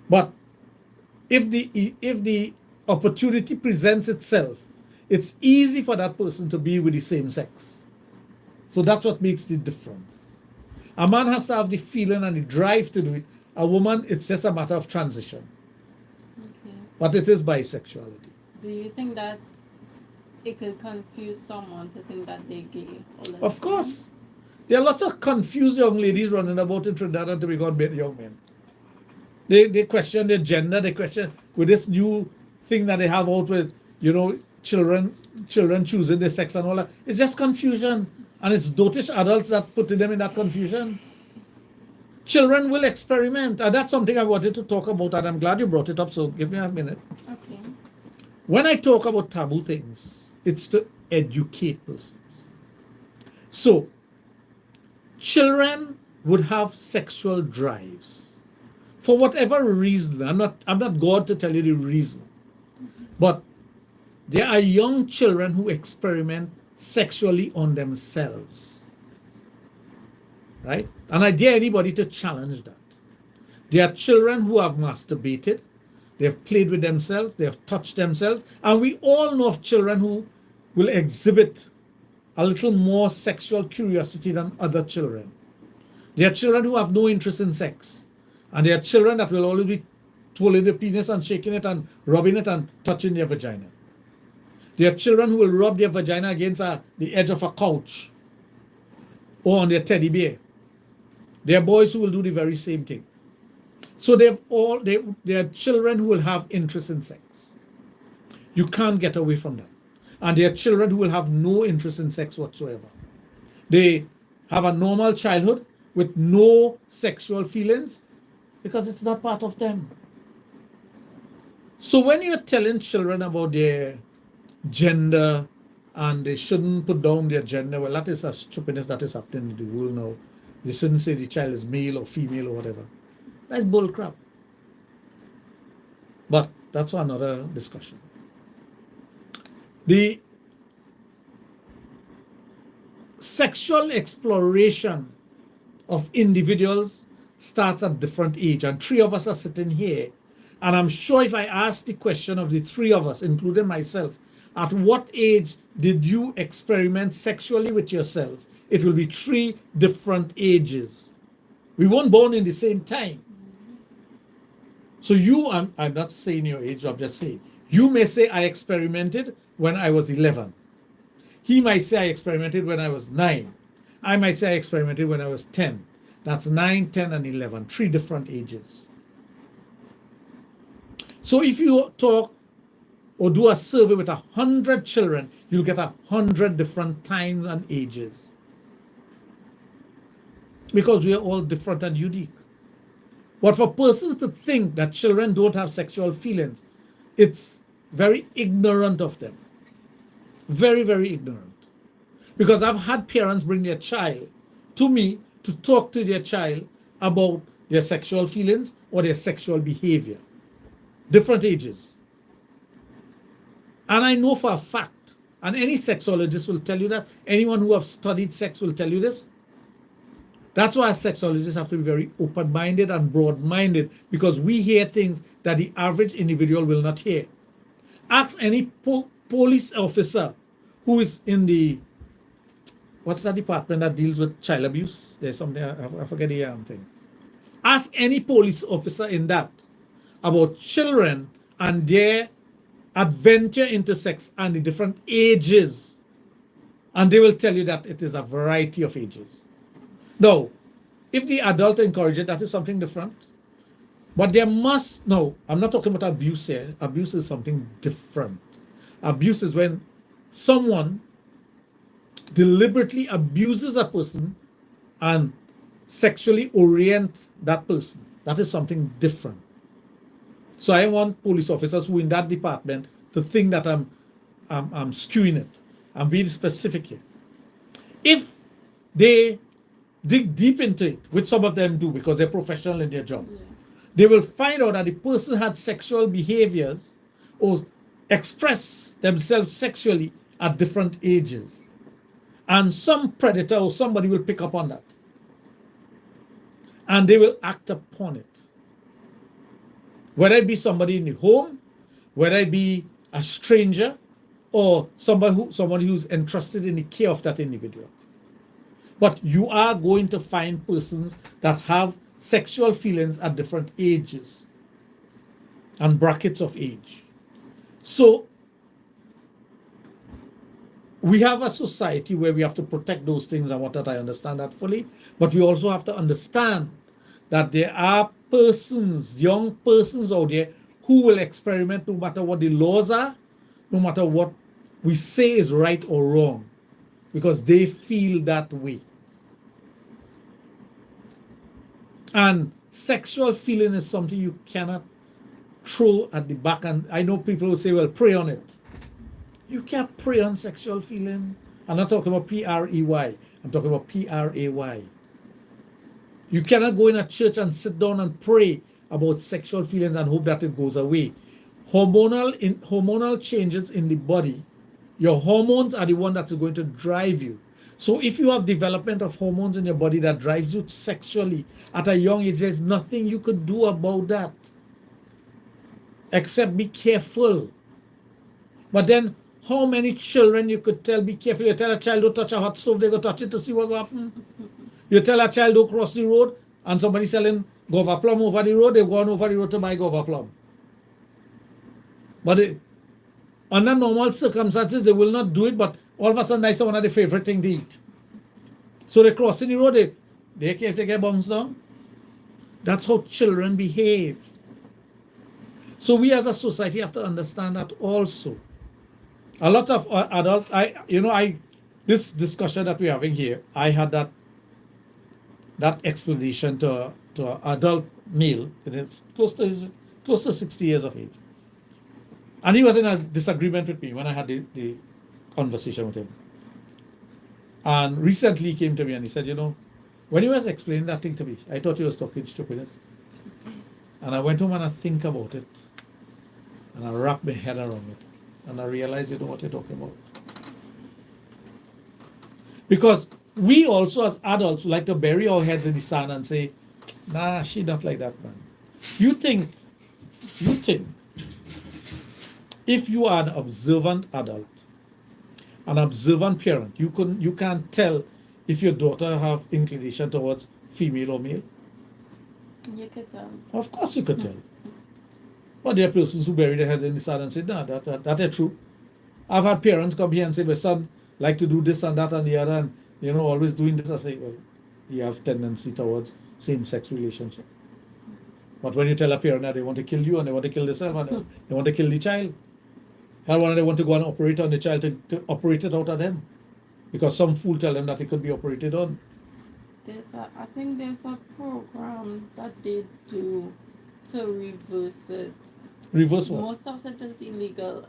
But if the opportunity presents itself, it's easy for that person to be with the same sex. So that's what makes the difference. A man has to have the feeling and the drive to do it. A woman, it's just a matter of transition. Okay. But it is bisexuality. Do you think that it could confuse someone to think that they're gay? Or Of course. There are lots of confused young ladies running about in Trinidad and Tobago, young men. They question their gender. They question with this new thing that they have out with, children choosing their sex and all that. It's just confusion. And it's dotish adults that put them in that confusion. Children will experiment. And that's something I wanted to talk about. And I'm glad you brought it up. So give me a minute. Okay. When I talk about taboo things, it's to educate persons. So, children would have sexual drives. For whatever reason, I'm not God to tell you the reason. But there are young children who experiment sexually on themselves. Right? And I dare anybody to challenge that. There are children who have masturbated, they have played with themselves, they have touched themselves, and we all know of children who will exhibit a little more sexual curiosity than other children. There are children who have no interest in sex, and there are children that will always be holding the penis and shaking it and rubbing it and touching their vagina. There are children who will rub their vagina against the edge of a couch or on their teddy bear. There are boys who will do the very same thing. So there are children who will have interest in sex. You can't get away from that. And there are children who will have no interest in sex whatsoever. They have a normal childhood with no sexual feelings because it's not part of them. So when you're telling children about their gender and they shouldn't put down their gender, well, that is a stupidness that is happening in the world now. They shouldn't say the child is male or female or whatever. That's bull crap. But that's another discussion. The sexual exploration of individuals starts at different age, and three of us are sitting here, and I'm sure if I ask the question of the three of us, including myself, at what age did you experiment sexually with yourself? It will be three different ages. We weren't born in the same time. So I'm not saying your age, I'm just saying, you may say I experimented when I was 11. He might say I experimented when I was 9. I might say I experimented when I was 10. That's 9, 10, and 11, three different ages. So if you talk or do a survey with 100 children, you'll get 100 different times and ages. because we are all different and unique. But for persons to think that children don't have sexual feelings, it's very ignorant of them. Very, very ignorant. Because I've had parents bring their child to me to talk to their child about their sexual feelings or their sexual behavior. Different ages. And I know for a fact, and any sexologist will tell you that, anyone who has studied sex will tell you this. That's why sexologists have to be very open-minded and broad-minded, because we hear things that the average individual will not hear. Ask any police officer who is in the, what's that department that deals with child abuse? There's something, I forget the thing. Ask any police officer in that about children and their adventure into sex and the different ages. And they will tell you that it is a variety of ages. Now, if the adult encourages it, that is something different. But there must, no, I'm not talking about abuse here. Abuse is something different. Abuse is when someone deliberately abuses a person and sexually orients that person. That is something different. So I want police officers who in that department to think that I'm skewing it. I'm being specific here. If they dig deep into it, which some of them do because they're professional in their job, they will find out that the person had sexual behaviors or express themselves sexually at different ages. And some predator or somebody will pick up on that. And they will act upon it. Whether it be somebody in the home, whether it be a stranger, or somebody who's entrusted in the care of that individual. But you are going to find persons that have sexual feelings at different ages and brackets of age. So we have a society where we have to protect those things and whatnot. I understand that fully. But we also have to understand that there are persons, young persons out there who will experiment no matter what the laws are, no matter what we say is right or wrong, because they feel that way. And sexual feeling is something you cannot throw at the back. And I know people will say, well, pray on it. You can't pray on sexual feelings. I'm not talking about P-R-E-Y. I'm talking about P-R-A-Y. You cannot go in a church and sit down and pray about sexual feelings and hope that it goes away. Hormonal changes in the body, your hormones are the one that's going to drive you. So if you have development of hormones in your body that drives you sexually at a young age, there's nothing you could do about that except be careful. But then how many children you could tell be careful? You tell a child don't touch a hot stove, they go touch it to see what will happen. You tell a child don't cross the road and somebody selling guava plum over the road, they've gone over the road to buy guava plum. But under normal circumstances, they will not do it, but all of a sudden, that's one of the favorite things to eat. So they cross in the road, they get bounced down. That's how children behave. So we as a society have to understand that also. A lot of adults, this discussion that we're having here, I had that explanation to an adult male, and it's close to 60 years of age. And he was in a disagreement with me when I had the conversation with him. And recently he came to me and he said, when he was explaining that thing to me, I thought he was talking stupidness. And I went home and I think about it. And I wrapped my head around it. And I realized, what you're talking about. Because we also as adults like to bury our heads in the sand and say, nah, she not like that, man. You think, if you are an observant adult, an observant parent, you can't tell if your daughter have inclination towards female or male. You could tell. Of course you could tell. But there are persons who bury their head in the sand and say, nah, that is true. I've had parents come here and say, my son like to do this and that and the other, and always doing this. I say, well, you have tendency towards same-sex relationship. But when you tell a parent that they want to kill you and they want to kill themselves and they want to kill the child, and they want to go and operate on the child to operate it out of them. Because some fool tell them that it could be operated on. I think there's a program that they do to reverse it. Reverse what? Most of it is illegal.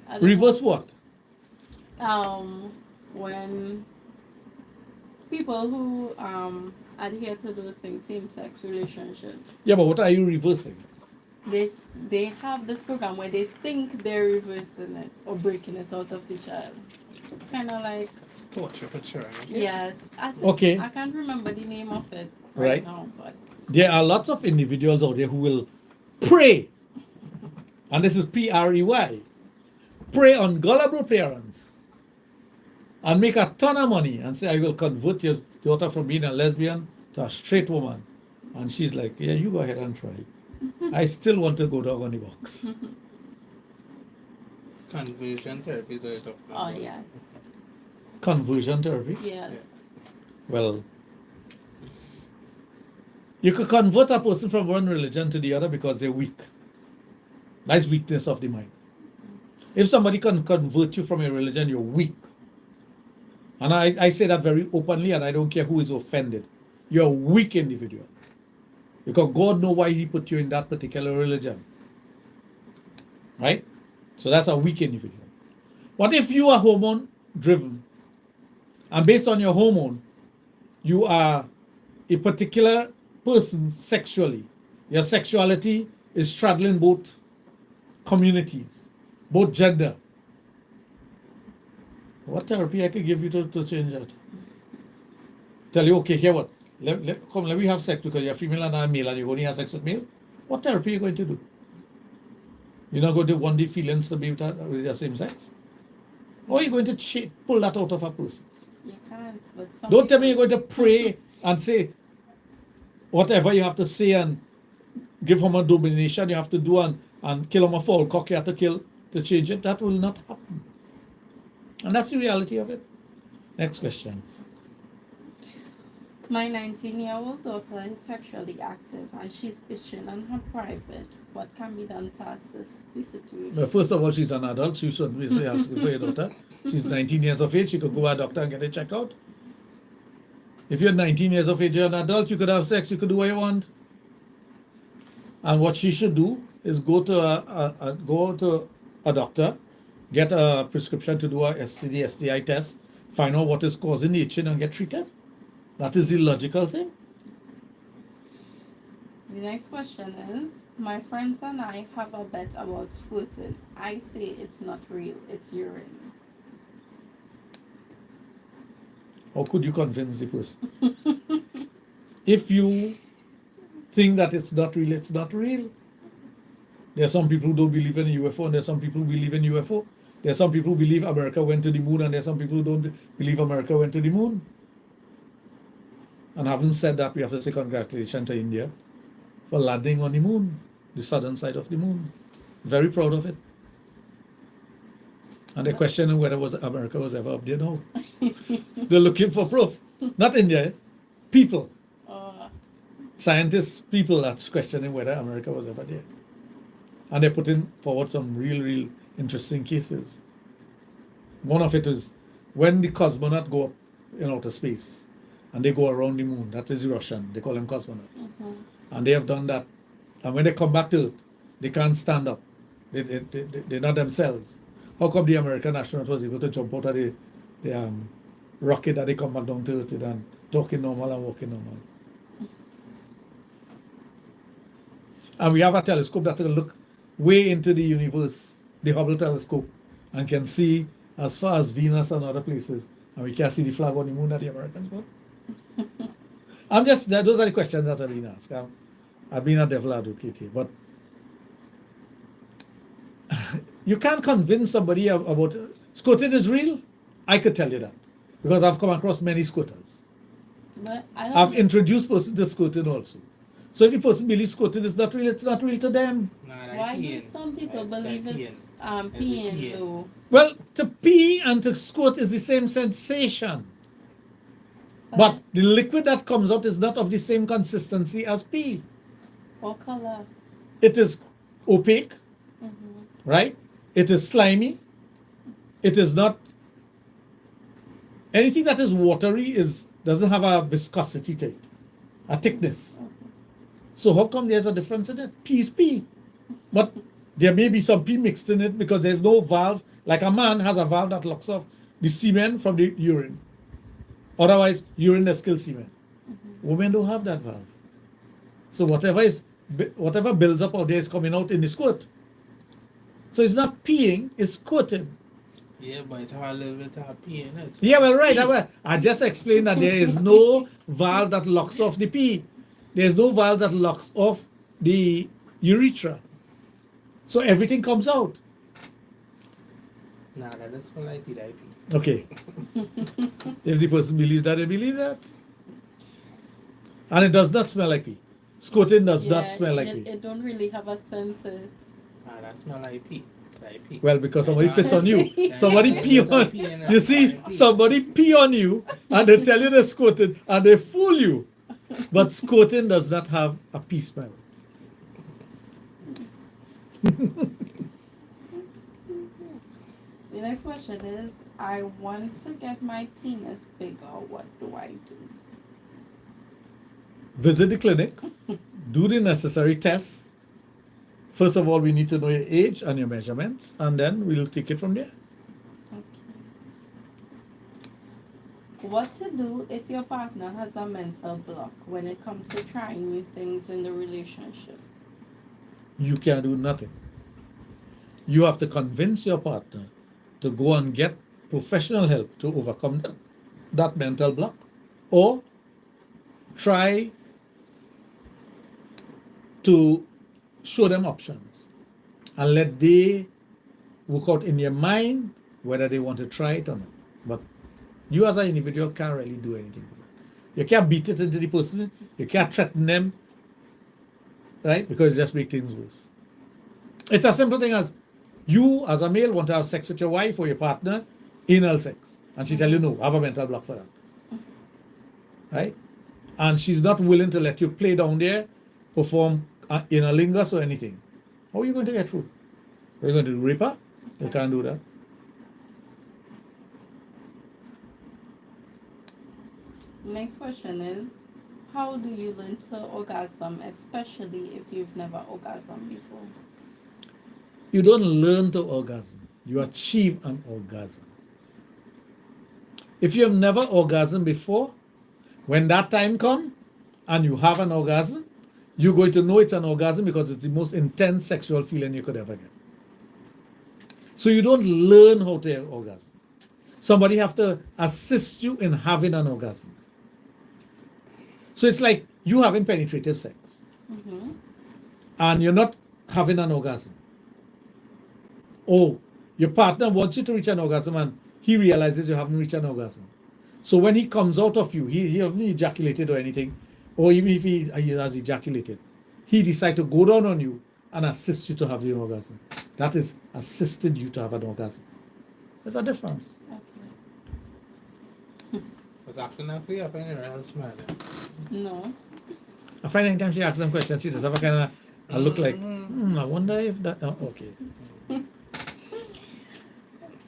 I don't Reverse know. what? When people who adhere to those things, same-sex relationships, Yeah, but what are you reversing? they have this program where they think they're reversing it or breaking it out of the child. It's kind of like, It's torture for children. yes, Okay. I can't remember the name of it Right. now, but There are lots of individuals out there who will prey, and this is PREY, prey on gullible parents and make a ton of money and say, I will convert your daughter from being a lesbian to a straight woman. And she's like, yeah, you go ahead and try. I still want to go to Agony Box. Conversion therapy is what you're talking oh about. yes, Conversion therapy. yes. Well, you could convert a person from one religion to the other because they're weak. That's weakness of the mind. If somebody can convert you from a religion, you're weak. And I say that very openly, and I don't care who is offended. You're a weak individual. Because God knows why He put you in that particular religion. Right? So that's a weak individual. What if you are hormone driven, and based on your hormone, you are a particular person sexually? Your sexuality is straddling both communities, both gender. What therapy I could give you to change that? Tell you, okay, here what? Let me have sex because you're female and I'm male and you only have sex with male. What therapy are you going to do? You're not going to want the feelings to be with the same sex? Or are you going to pull that out of a person? You can't. But some Don't tell me people- you're going to pray and say whatever you have to say and give him a domination you have to do and kill him a foul cock you have to kill to change it. That will not happen. And that's the reality of it. Next question. My 19-year-old daughter is sexually active and she's bitching on her private. What can be done to assist the situation? Well, first of all, she's an adult. She shouldn't be asking for your daughter. She's 19 years of age. She could go to a doctor and get a checkout. If you're 19 years of age, you're an adult. You could have sex. You could do what you want. And what she should do is go to a doctor, get a prescription to do a STD, STI test, find out what is causing the itching and get treated. That is the logical thing. The next question is, my friends and I have a bet about squirting. I say it's not real, it's urine. How could you convince the person? If you think that it's not real, it's not real. There are some people who don't believe in UFO, and there are some people who believe in UFO. There are some people who believe America went to the moon, and there are some people who don't believe America went to the moon. And having said that, we have to say congratulations to India for landing on the moon, the southern side of the moon. Very proud of it. And they're questioning whether America was ever up there now. They're looking for proof. Not India, people. Scientists, people that's questioning whether America was ever there. And they're putting forward some real interesting cases. One of it is when the cosmonauts go up in outer space and they go around the moon. That is Russian. They call them cosmonauts. Mm-hmm. And they have done that. And when they come back to Earth, they can't stand up. They're not themselves. How come the American astronaut was able to jump out of the rocket that they come back down to Earth and talking normal and walking normal? And we have a telescope that will look way into the universe, the Hubble telescope, and can see as far as Venus and other places. And we can see the flag on the moon that the Americans put. Those are the questions that are being asked. I've been a devil advocate here, but you can't convince somebody about squirting is real. I could tell you that because I've come across many squitters. But I I've don't introduced persons to squirting also. So if the person believes squirting is not real, it's not real to them. why do some people believe it's peeing though? Well, to pee and to squirt is the same sensation. But the liquid that comes out is not of the same consistency as pee. What color? It is opaque, Mm-hmm. right? It is slimy. It is not... Anything that is watery is doesn't have a viscosity to it, a thickness. So how come there's a difference in it? Pee is pee. But there may be some pee mixed in it because there's no valve. Like a man has a valve that locks off the semen from the urine. Otherwise, urine is still semen. Women don't have that valve. So whatever builds up out there is coming out in the squirt. So it's not peeing, it's squirting. Yeah, but it have a little bit of pee in it. Yeah, well, right. I just explained that there is no valve that locks off the pee. There's no valve that locks off the urethra. So everything comes out. Nah, that doesn't smell like pee, that pee. Okay. If the person believes that, they believe that. And it does not smell like pee. Squirting does not smell like pee. It don't really have a scent to it. Nah, that smell like pee. Like pee. Well, because somebody pissed on you. Yeah, Somebody yeah, pee on pee in you. it. See, somebody pee on you and they tell you they're squirting and they fool you. But squirting does not have a pee smell. The next question is, I want to get my penis bigger. What do I do? Visit the clinic, do the necessary tests. First of all, we need to know your age and your measurements, and then we'll take it from there. Okay. What to do if your partner has a mental block when it comes to trying new things in the relationship? You can't do nothing. You have to convince your partner to go and get professional help to overcome that mental block, or try to show them options and let they work out in their mind whether they want to try it or not. But you as an individual can't really do anything for that. You can't beat it into the person, you can't threaten them, right? Because it just makes things worse. It's a simple thing as you as a male want to have sex with your wife or your partner, anal sex, and she tell you no, I have a mental block for that. Right? And she's not willing to let you play down there, perform analingus or anything. How are you going to get through? Are you going to rape her? You can't do that. Next question is, how do you learn to orgasm, especially if you've never orgasmed before? You don't learn to orgasm. You achieve an orgasm. If you have never orgasmed before, when that time comes and you have an orgasm, you're going to know it's an orgasm because it's the most intense sexual feeling you could ever get. So you don't learn how to orgasm. Somebody have to assist you in having an orgasm. So it's like you having penetrative sex and you're not having an orgasm. Oh, your partner wants you to reach an orgasm and he realizes you haven't reached an orgasm. So when he comes out of you, he hasn't ejaculated or anything, or even if he has ejaculated, he decides to go down on you and assist you to have your orgasm. That is assisting you to have an orgasm. There's a difference. Okay. Was asking that for you, I find it real smart. No. I find anytime she asks them questions, she does have a kind of a look like, I wonder if that, okay.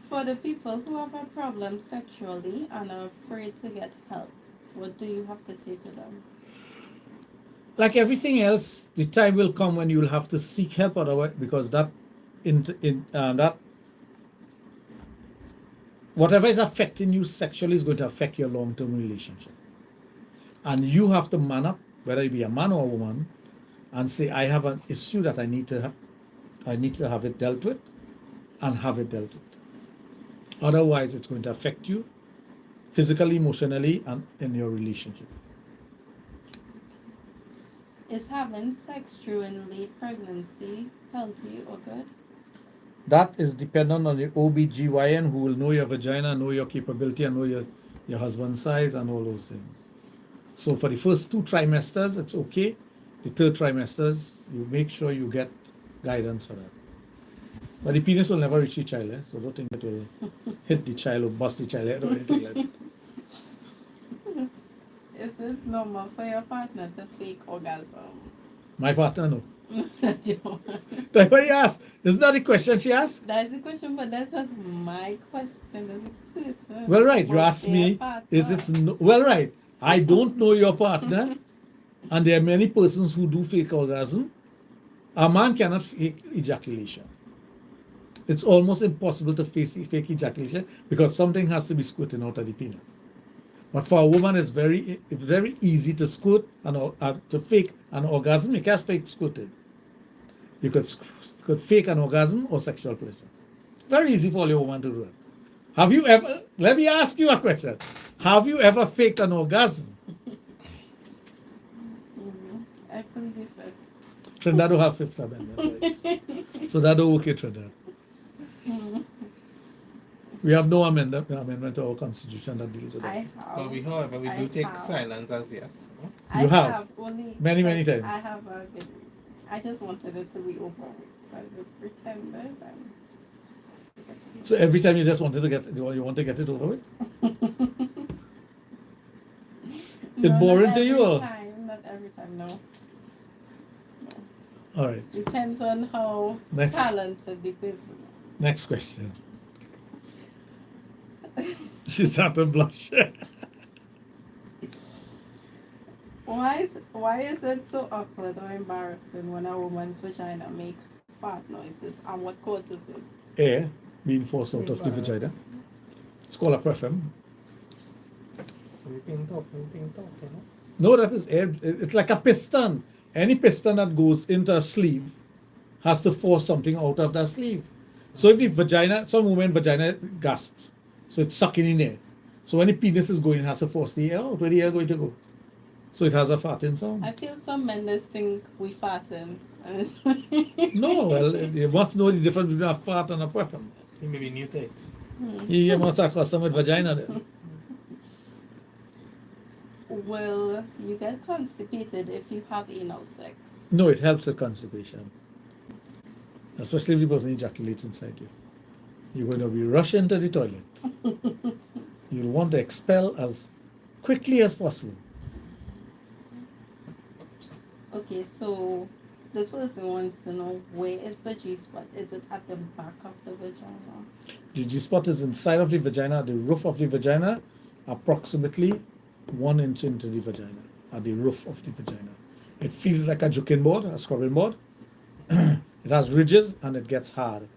For the people who have a problem sexually and are afraid to get help, what do you have to say to them? Like everything else, the time will come when you will have to seek help otherwise, because that whatever is affecting you sexually is going to affect your long-term relationship. And you have to man up, whether you be a man or a woman, and say, I have an issue that I need to have it dealt with, and have it dealt with. Otherwise, it's going to affect you physically, emotionally, and in your relationship. Is having sex during late pregnancy healthy or good? That is dependent on your OBGYN, who will know your vagina, know your capability, and know your husband's size and all those things. So for the first 2 trimesters, it's okay. The 3rd trimesters, you make sure you get guidance for that. But the penis will never reach the child, so don't think it will hit the child or bust the child head or anything like that. Is it normal for your partner to fake orgasm? My partner, no. That's That's what he asked. Isn't that the question she asked? the question, but that's not my question as a person. Well, right. You About asked their me, partner. is it... well, right. I don't know your partner, and there are many persons who do fake orgasm. A man cannot fake ejaculation. It's almost impossible to fake ejaculation because something has to be squirting out of the penis. But for a woman, it's very easy to squirt and to fake an orgasm. You can't fake squirting. You could fake an orgasm or sexual pleasure. Very easy for a woman to do that. Have you ever? Let me ask you a question. Have you ever faked an orgasm? I believe it. Trinidad don't have Fifth Amendment rights. So that don't work in Trinidad. We have no amendment to our constitution that deals with that. I have. But however, we do I take have. silence as yes. No? You I have? only Many times. I have a good reason. I just wanted it to be over with, so I just pretended. And... So every time you just wanted to get it over with? It's No, boring not to you, every or? time, not every time, no. All right. Depends on how Next. talented the person is. Next question. She started blush. Why is it so awkward or embarrassing when a woman's vagina makes fart noises, and what causes it? Air being forced out of the vagina. It's called a preferm. Ping top, you know? No, that is air. It's like a piston. Any piston that goes into a sleeve has to force something out of that sleeve. So if the vagina, some women vagina gasps, so it's sucking in air. So when the penis is going, it has to force the air out. Where the air going to go? So it has a farting sound. I feel some men just think we farting. No, well, you must know the difference between a fart and a preferm. You may be new to it. You must have custom with vagina then. Will you get constipated if you have anal sex? No, it helps with constipation. Especially if the person ejaculates inside you. You're going to be rushing to the toilet. You'll want to expel as quickly as possible. Okay, so this person wants to know, where is the G-spot? Is it at the back of the vagina? The G-spot is inside of the vagina, the roof of the vagina, approximately 1 inch into the vagina, at the roof of the vagina. It feels like a joking board, a scrubbing board. It has ridges and it gets hard.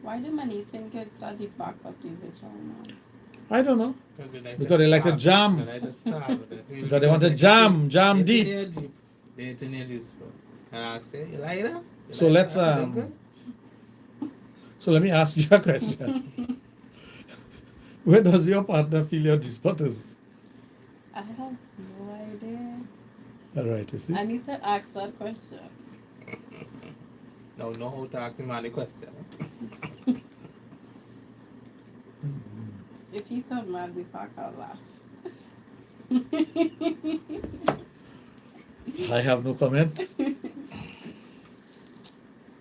Why do many think it's at the back of the vagina? I don't know. Because they like to jam. Because they want to jam deep. And I say, you like that? So let's so let me ask you a question. Where does your partner feel your G-spot is? I have no idea. All right, you see? I need to ask that question. Don't know how to ask him any question. If you come mad, we pack our laugh. I have no comment.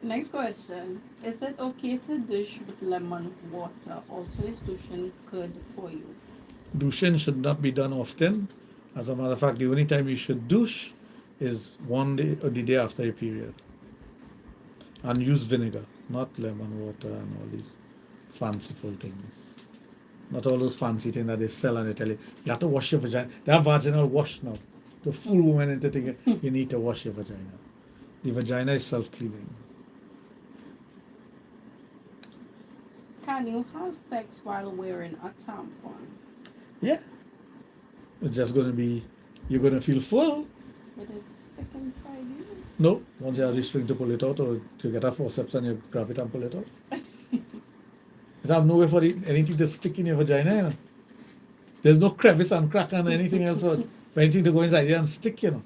Next question. Is it okay to douche with lemon water? Also, is douching good for you? Douching should not be done often. As a matter of fact, the only time you should douche is one day or the day after your period. And use vinegar, not lemon water and all these fanciful things. Not all those fancy things that they sell and they tell you, you have to wash your vagina. They have vaginal wash now. To fool women into thinking you need to wash your vagina. The vagina is self-cleaning. Can you have sex while wearing a tampon? Yeah. It's just going to be, you're going to feel full. Would it stick inside you? No, once you have the string to pull it out, or you get a forceps and you grab it and pull it out. You have no way for anything to stick in your vagina, you know. There's no crevice and crack and anything else for anything to go inside here and stick, you know.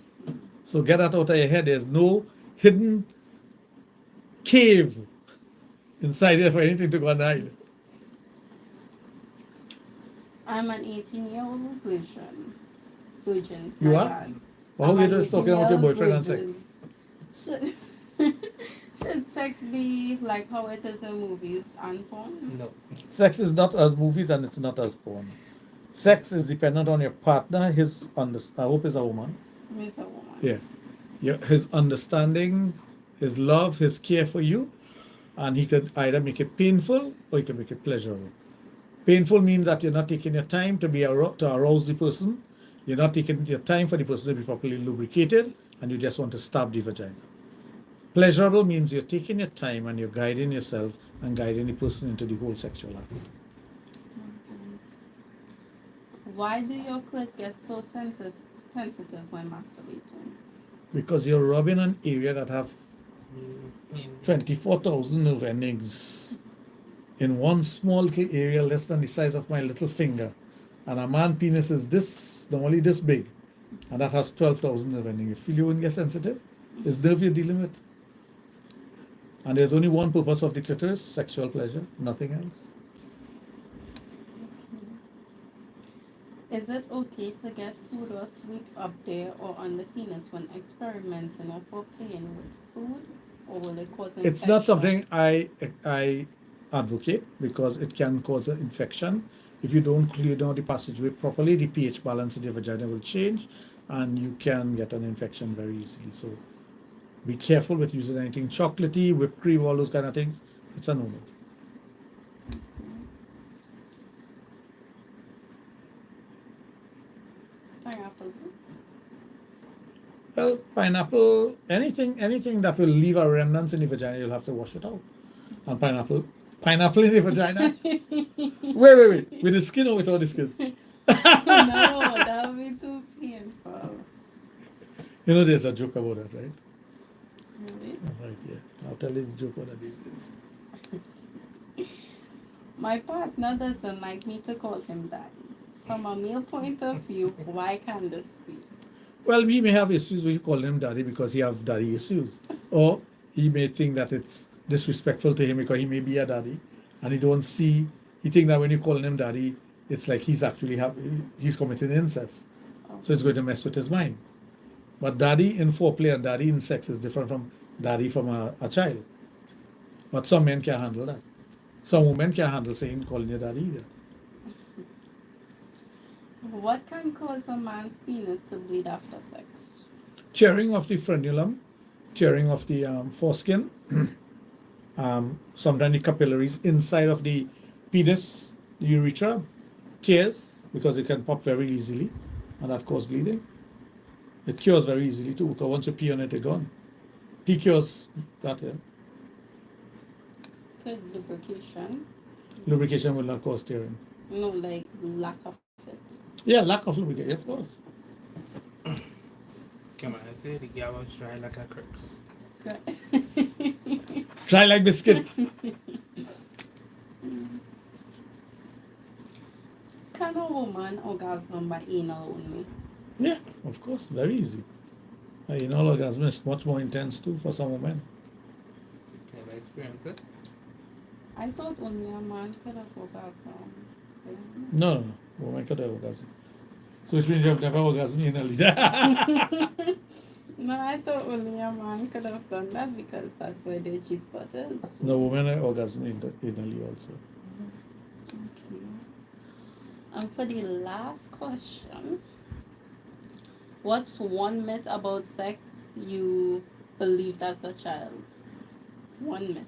So get that out of your head. There's no hidden cave inside here for anything to go and hide. I'm an 18-year-old virgin. You my are? bad. Well, how I'm are an you just talking about your 18-year-old boyfriend and sex? virgin. Should sex be like how it is in movies and porn? No. Sex is not as movies and it's not as porn. Sex is dependent on your partner, I hope it's a woman. It's a woman. Yeah. His understanding, his love, his care for you, and he could either make it painful or he can make it pleasurable. Painful means that you're not taking your time to arouse the person. You're not taking your time for the person to be properly lubricated, and you just want to stab the vagina. Pleasurable means you're taking your time and you're guiding yourself and guiding the person into the whole sexual act. Why do your clit get so sensitive when masturbating? Because you're rubbing an area that have 24,000 nerve endings in one small little area less than the size of my little finger. And a man's penis is this, normally this big, and that has 12,000 nerve endings. You feel you wouldn't get sensitive? It's nerve you're dealing with. And there's only one purpose of the clitoris, sexual pleasure, nothing else. Is it okay to get food or sweets up there or on the penis when experimenting or for playing with food, or will it cause infection? It's not something I advocate because it can cause an infection. If you don't clear down the passageway properly, the pH balance in your vagina will change and you can get an infection very easily. So be careful with using anything chocolatey, whipped cream, all those kind of things. It's a no-no. Pineapple too? Well, pineapple, anything that will leave a remnants in the vagina, you'll have to wash it out. And pineapple in the vagina? Wait. With the skin or without the skin? No, that would be too painful. You know there's a joke about that, right? Really? Right, yeah. I'll tell you the joke one of these days. My partner doesn't like me to call him daddy. From a male point of view, why can't this be? Well, we may have issues with calling him daddy because he have daddy issues. Or he may think that it's disrespectful to him because he may be a daddy. And he think that when you call him daddy, it's like he's committing incest. So it's going to mess with his mind. But daddy in foreplay and daddy in sex is different from daddy from a child. But some men can't handle that. Some women can't handle calling you daddy either. What can cause a man's penis to bleed after sex? Tearing of the frenulum, tearing of the foreskin, sometimes the capillaries inside of the penis, the urethra, tears because it can pop very easily and that causes bleeding. It cures very easily too because once you pee on it, it's gone. Pee cures that, yeah. Good lubrication. Lubrication will not cause tearing. No, like lack of it. Yeah, lack of lubrication, of course. Come on, I say the girl was dry like a crepes. Try like biscuit. Can a woman orgasm by anal only? Yeah, of course, very easy. Anal orgasm is much more intense too for some women. Can I experience it? I thought only a man could have orgasm. No, women could have orgasm. So which means you have never orgasm anally. No, I thought only a man could have done that because that's where their G spot is. No, women have orgasm anally also. Okay. And for the last question, what's one myth about sex you believed as a child? One myth.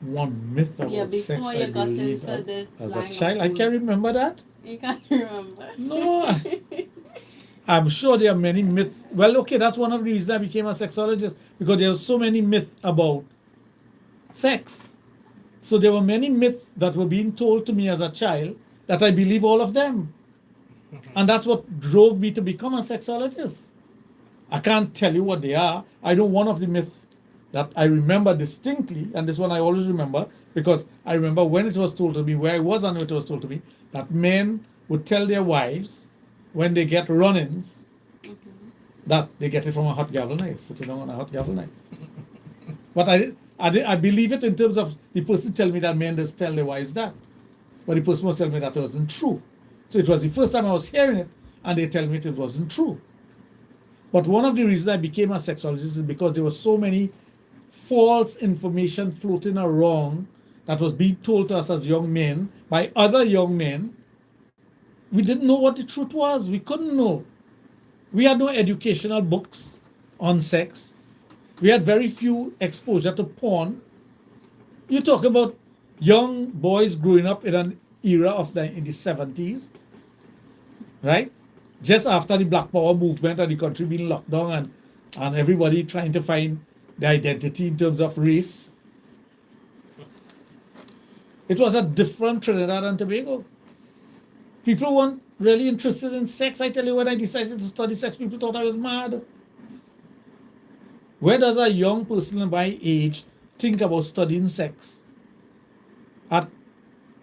One myth about sex before I you got believed into this as line a of child. I food. can't remember that. You can't remember. No. I'm sure there are many myths. Well, okay, that's one of the reasons I became a sexologist because there were so many myths about sex. So there were many myths that were being told to me as a child that I believe all of them. And that's what drove me to become a sexologist. I can't tell you what they are. I know one of the myths that I remember distinctly, and this one I always remember because I remember when it was told to me, where I was and when it was told to me, that men would tell their wives when they get run-ins that they get it from a hot galvanize, sitting on a hot galvanize. But I believe it in terms of the person telling me that men just tell their wives that. But the person was telling me that it wasn't true. So it was the first time I was hearing it, and they tell me it wasn't true. But one of the reasons I became a sexologist is because there was so many false information floating around that was being told to us as young men by other young men. We didn't know what the truth was. We couldn't know. We had no educational books on sex. We had very few exposure to porn. You talk about young boys growing up in an era in the 70s, right? just after the Black Power movement and the country being locked down and everybody trying to find their identity in terms of race. It was a different Trinidad and Tobago. People weren't really interested in sex. I tell you, when I decided to study sex, people thought I was mad. Where does a young person of my age think about studying sex? At,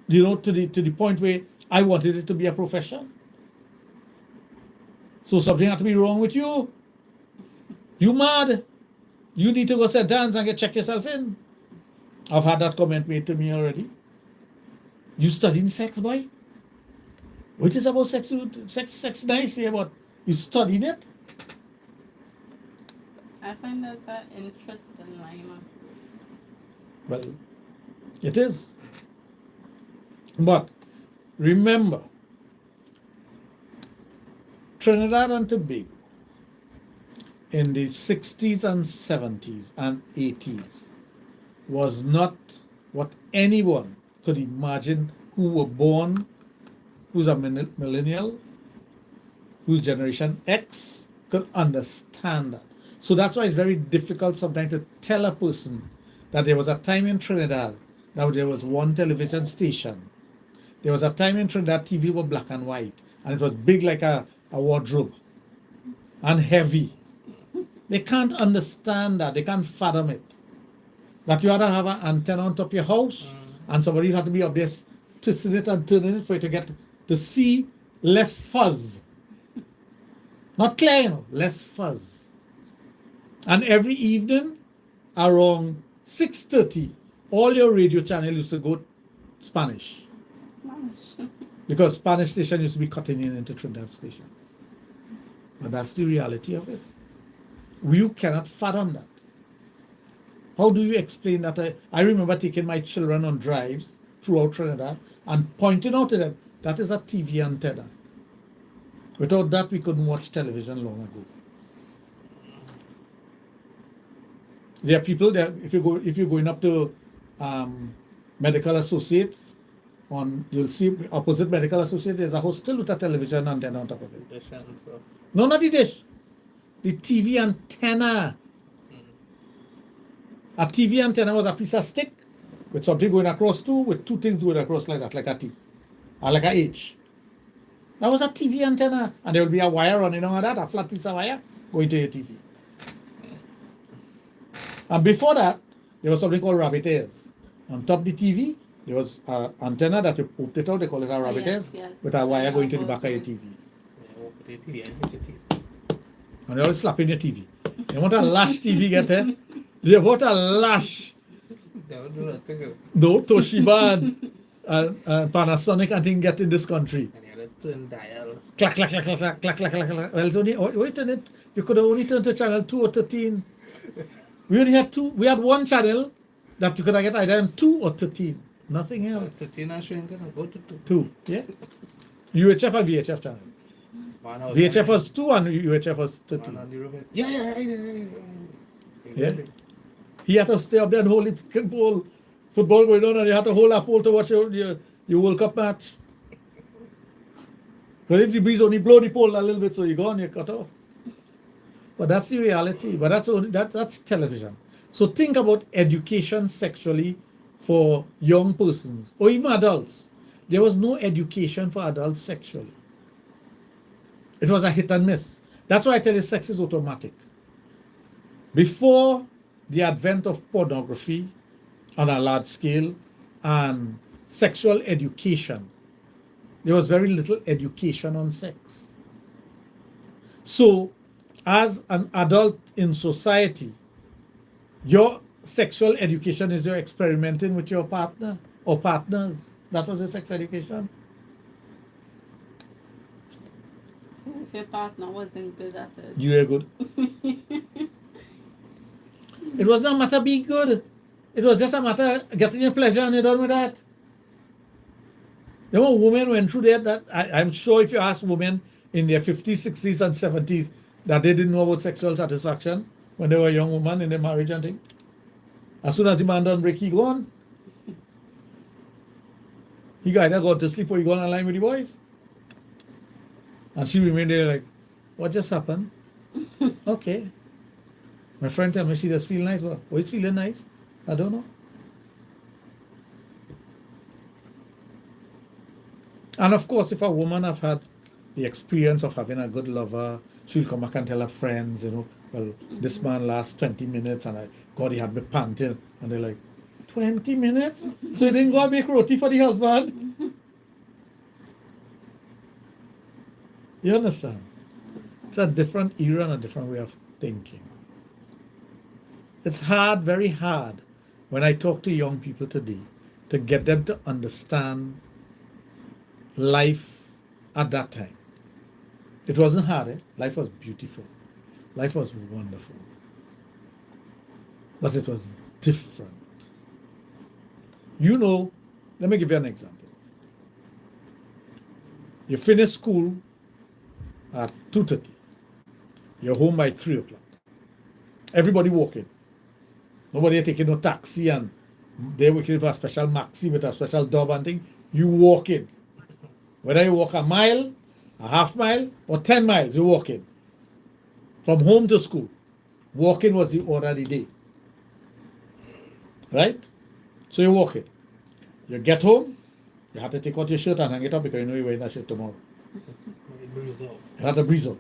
to the point where I wanted it to be a profession. So something had to be wrong with you. You mad? You need to go sit down and check yourself in. I've had that comment made to me already. You studying sex, boy? What is about sex? Sex nice here, but you studying it? I find that's an interesting line. Well, it is. But remember, Trinidad and Tobago in the 60s and 70s and 80s was not what anyone could imagine who were born, who's a millennial, who's Generation X, could understand that. So that's why it's very difficult sometimes to tell a person that there was a time in Trinidad that there was one television station. There was a time in Trinidad TV was black and white, and it was big like a wardrobe and heavy. They can't understand that. They can't fathom it. That you had to have an antenna on top of your house, and somebody had to be up there twisting it and turning it for you to get to see less fuzz. Not clear, less fuzz. And every evening around 6:30, all your radio channel used to go Spanish. Because Spanish station used to be cutting in into Trinidad station. But that's the reality of it. You cannot fathom that. How do you explain that? I remember taking my children on drives throughout Trinidad and pointing out to them, that is a TV antenna. Without that, we couldn't watch television long ago. There are people there, if you're going up to Medical Associates, you'll see opposite Medical Associates, there's a house still with a television antenna on top of it. Dish and stuff. No, not the dish. The TV antenna. A TV antenna was a piece of stick with something going across with two things going across like that, like a T, or like a H. That was a TV antenna, and there will be a wire running on that, a flat piece of wire going to your TV. And before that, there was something called rabbit ears. On top of the TV, there was an antenna that you put it out, they call it a rabbit ears, with a wire going to the back of your TV. Yeah, open the TV and hit the TV. And they always slapping your TV. You want a lash TV get there? They want a lash. They don't do that thing. No, Toshiba and Panasonic and thing get in this country. And you had to turn dial. Clack, clack, clack, clack, clack, clack, clack, clack, clack. Well, it's only, wait a minute. You could have only turned to channel 2 or 13. We only had two. We had one channel that you could have get either in 2 or 13. Nothing else. 13 and shrinking and go to 2. 2, yeah. UHF and VHF channel. VHF was 2 and UHF was 13. Yeah. He had to stay up there and hold the freaking pole. Football going on, and you had to hold that pole to watch your World Cup match. But if the breeze only blow the pole a little bit, so you're gone, you're cut off. But that's the reality. But that's television. So think about education sexually for young persons or even adults. There was no education for adults sexually. It was a hit and miss. That's why I tell you sex is automatic. Before the advent of pornography on a large scale and sexual education, there was very little education on sex. So, as an adult in society, your sexual education is your experimenting with your partner or partners. That was your sex education. If your partner wasn't good at it. You were good. It was not a matter of being good. It was just a matter of getting your pleasure and you're done with that. You know, women went through that. I'm sure if you ask women in their 50s, 60s, and 70s that they didn't know about sexual satisfaction when they were a young woman in their marriage and thing. As soon as the man done break, he gone. He either go to sleep or he go on a line with the boys. And she remained there like, what just happened? Okay. My friend tell me she just feel nice. Well, oh, it's feeling nice? I don't know. And of course, if a woman have had the experience of having a good lover, she'll come back and tell her friends, well, this man lasts 20 minutes and God, he had me panting. And they're like, 20 minutes? So you didn't go and make roti for the husband? You understand? It's a different era and a different way of thinking. It's hard, very hard, when I talk to young people today to get them to understand life at that time. It wasn't hard, eh? Life was beautiful. Life was wonderful. But it was different. Let me give you an example. You finish school at 2:30. You're home by 3 o'clock. Everybody walking. Nobody taking no taxi and they're working for a special maxi with a special dub and thing. You walk in. Whether you walk a mile, a half mile, or 10 miles, you walk in. From home to school. Walking was the order of the day. Right? So you walk in. You get home, you have to take out your shirt and hang it up because you know you're wearing that shirt tomorrow. You have to breeze out.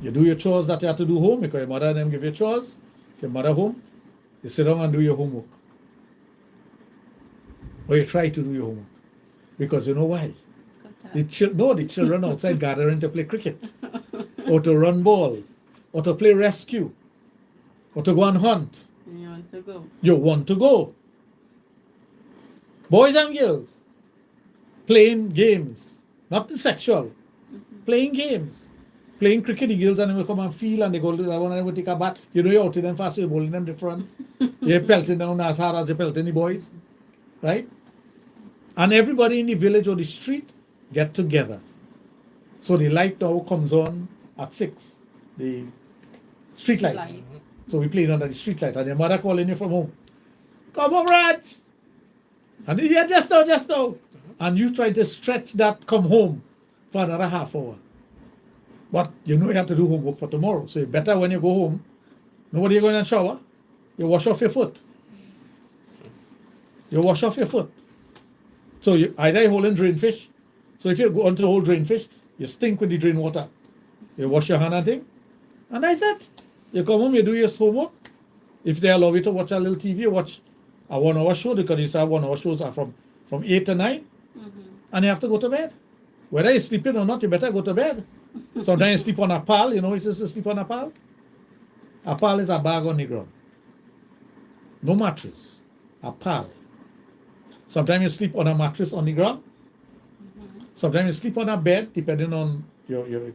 You do your chores that you have to do home because your mother and them give you chores. If your mother home, you sit down and do your homework. Or you try to do your homework. Because you know why? The children outside gathering to play cricket. Or to run ball. Or to play rescue. Or to go and hunt. You want to go. You want to go. Boys and girls. Playing games. Nothing sexual. Playing games. Playing cricket, the girls and them will come and feel and they go to that one and they will take a bat. You're out to them fast, you're bowling them different. You're pelting down as hard as you're pelting the boys. Right? And everybody in the village or the street get together. So the light now comes on at 6. The street light. So we play under the street light and your mother calling you from home. Come home, Raj! And yeah, just now. And you try to stretch that come home for another half hour. But you have to do homework for tomorrow. So you better when you go home, nobody going to shower. You wash off your foot. So you either holding drain fish. So if you go on to hold drain fish, you stink with the drain water. You wash your hand and thing. And that's it. You come home, you do your homework. If they allow you to watch a little TV, you watch a 1 hour show because you say 1 hour shows are from 8 to 9. And you have to go to bed. Whether you're sleeping or not, you better go to bed. Sometimes you sleep on a pal. You know what it is to sleep on a pal? A pal is a bag on the ground. No mattress. A pal. Sometimes you sleep on a mattress on the ground. Sometimes you sleep on a bed, depending on the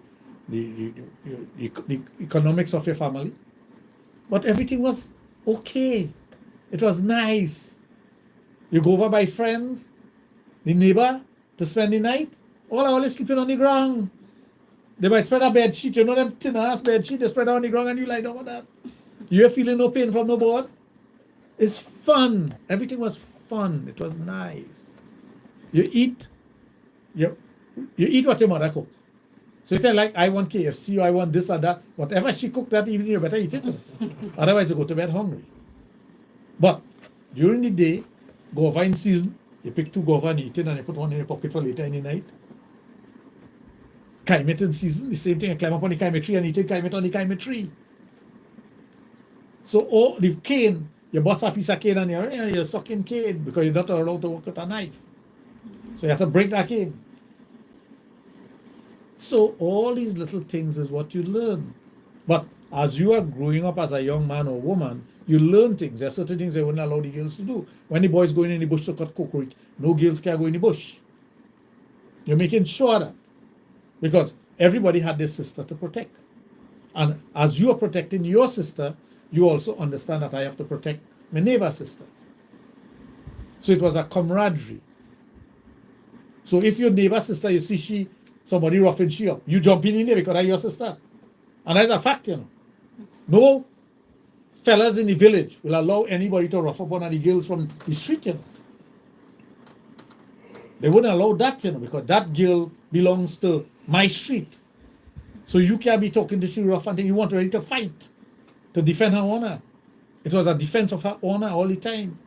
economics of your family. But everything was okay. It was nice. You go over by friends, the neighbor, to spend the night. All are always sleeping on the ground. They might spread a bed sheet. You know them thin ass bed sheet. They spread on the ground and you lie down on that. You're feeling no pain from no board. It's fun. Everything was fun. It was nice. You eat what your mother cooked. So if you're like, I want KFC or I want this or that, whatever she cooked that evening, you better eat it. Otherwise, you go to bed hungry. But during the day, guava in season, you pick 2 guava and eat it and you put one in your pocket for later in the night. Kaimit in season, the same thing. You climb up on the kaimit tree and eat it, kaimit on the kaimit tree. So the cane, you bust a piece of cane and you're sucking cane because you're not allowed to work with a knife. So you have to break that cane. So all these little things is what you learn. But as you are growing up as a young man or woman, you learn things. There are certain things they wouldn't allow the girls to do. When the boys going in the bush to cut coconut, no girls can go in the bush. You're making sure that. Because everybody had their sister to protect. And as you are protecting your sister, you also understand that I have to protect my neighbor's sister. So it was a camaraderie. So if your neighbor's sister, you see somebody roughing she up, you jump in there because that's your sister. And that's a fact, No fellas in the village will allow anybody to rough up one of the girls from the street, They wouldn't allow that, because that girl belongs to my street. So you can't be talking to she rough and thing. You want her ready to fight, to defend her honor. It was a defense of her honor all the time.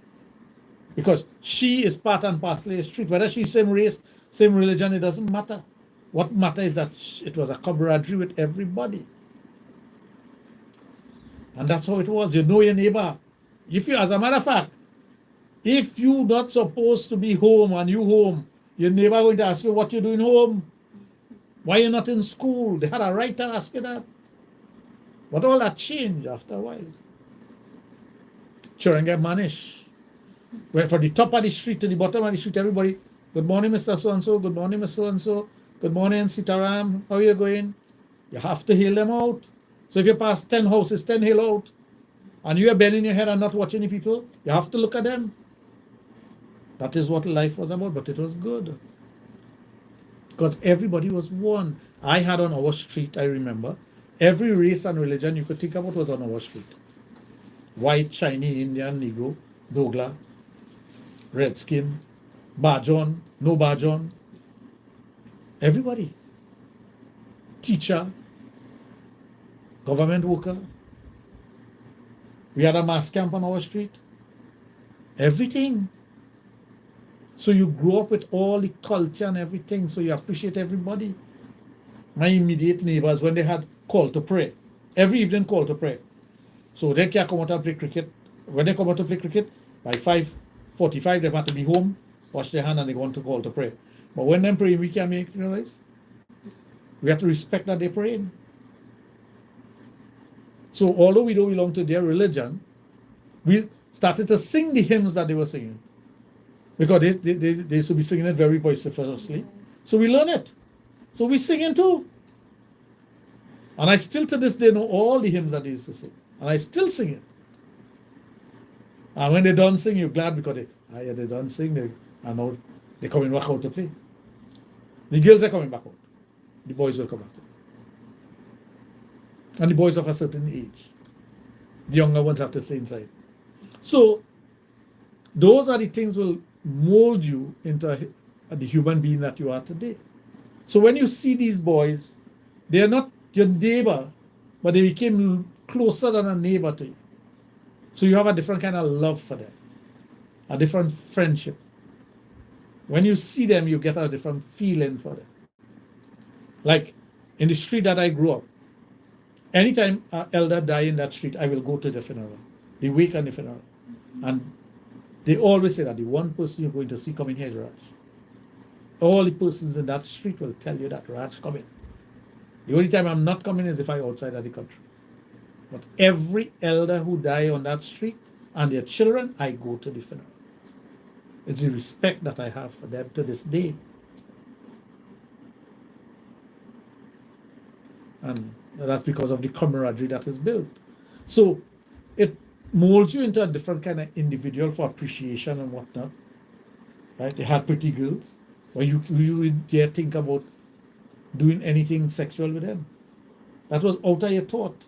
Because she is part and parcel of the street. Whether she's same race, same religion, it doesn't matter. What matters is that it was a camaraderie with everybody. And that's how it was. You know your neighbor. If you, as a matter of fact, if you're not supposed to be home and you home, your neighbor going to ask you what you're doing home. Why you're not in school? They had a right to ask you that. But all that changed after a while. Children get managed. Went from the top of the street to the bottom of the street, everybody, good morning, Mr. So-and-so, good morning, Mr. So-and-so, good morning, Sitaram, how are you going? You have to hail them out. So if you pass 10 houses, 10 hail out, and you are bending your head and not watching the people, you have to look at them. That is what life was about, but it was good. Because everybody was one. I had on our street, I remember, every race and religion you could think about was on our street. White, Chinese, Indian, Negro, Douglas, Redskin, Bajon, no Bajon, everybody. Teacher, government worker. We had a mass camp on our street. Everything. So you grow up with all the culture and everything, so you appreciate everybody. My immediate neighbors, when they had call to pray, every evening call to pray. So they can't come out and play cricket. When they come out to play cricket, by 5:45 they have to be home, wash their hand, and they go on to call to pray. But when them pray, we can't make noise. We have to respect that they're praying. So although we don't belong to their religion, we started to sing the hymns that they were singing. Because they used to be singing it very vociferously. So we learn it. So we sing it too. And I still to this day know all the hymns that they used to sing. And I still sing it. And when they don't sing, you're glad because they don't sing. They're coming back out to play. The girls are coming back out. The boys will come back out. And the boys of a certain age. The younger ones have to stay inside. So those are the things will mold you into the human being that you are today. So when you see these boys, they are not your neighbor, but they became closer than a neighbor to you. So you have a different kind of love for them, a different friendship. When you see them, you get a different feeling for them. Like in the street that I grew up, anytime an elder die in that street, I will go to the funeral, the wake and the funeral. And they always say that the one person you're going to see coming here is Raj. All the persons in that street will tell you that Raj coming. The only time I'm not coming is if I'm outside of the country. But every elder who die on that street and their children, I go to the funeral. It's the respect that I have for them to this day. And that's because of the camaraderie that is built. So it molds you into a different kind of individual for appreciation and whatnot. Right? They had pretty girls. Or you dare think about doing anything sexual with them. That was out of your thought.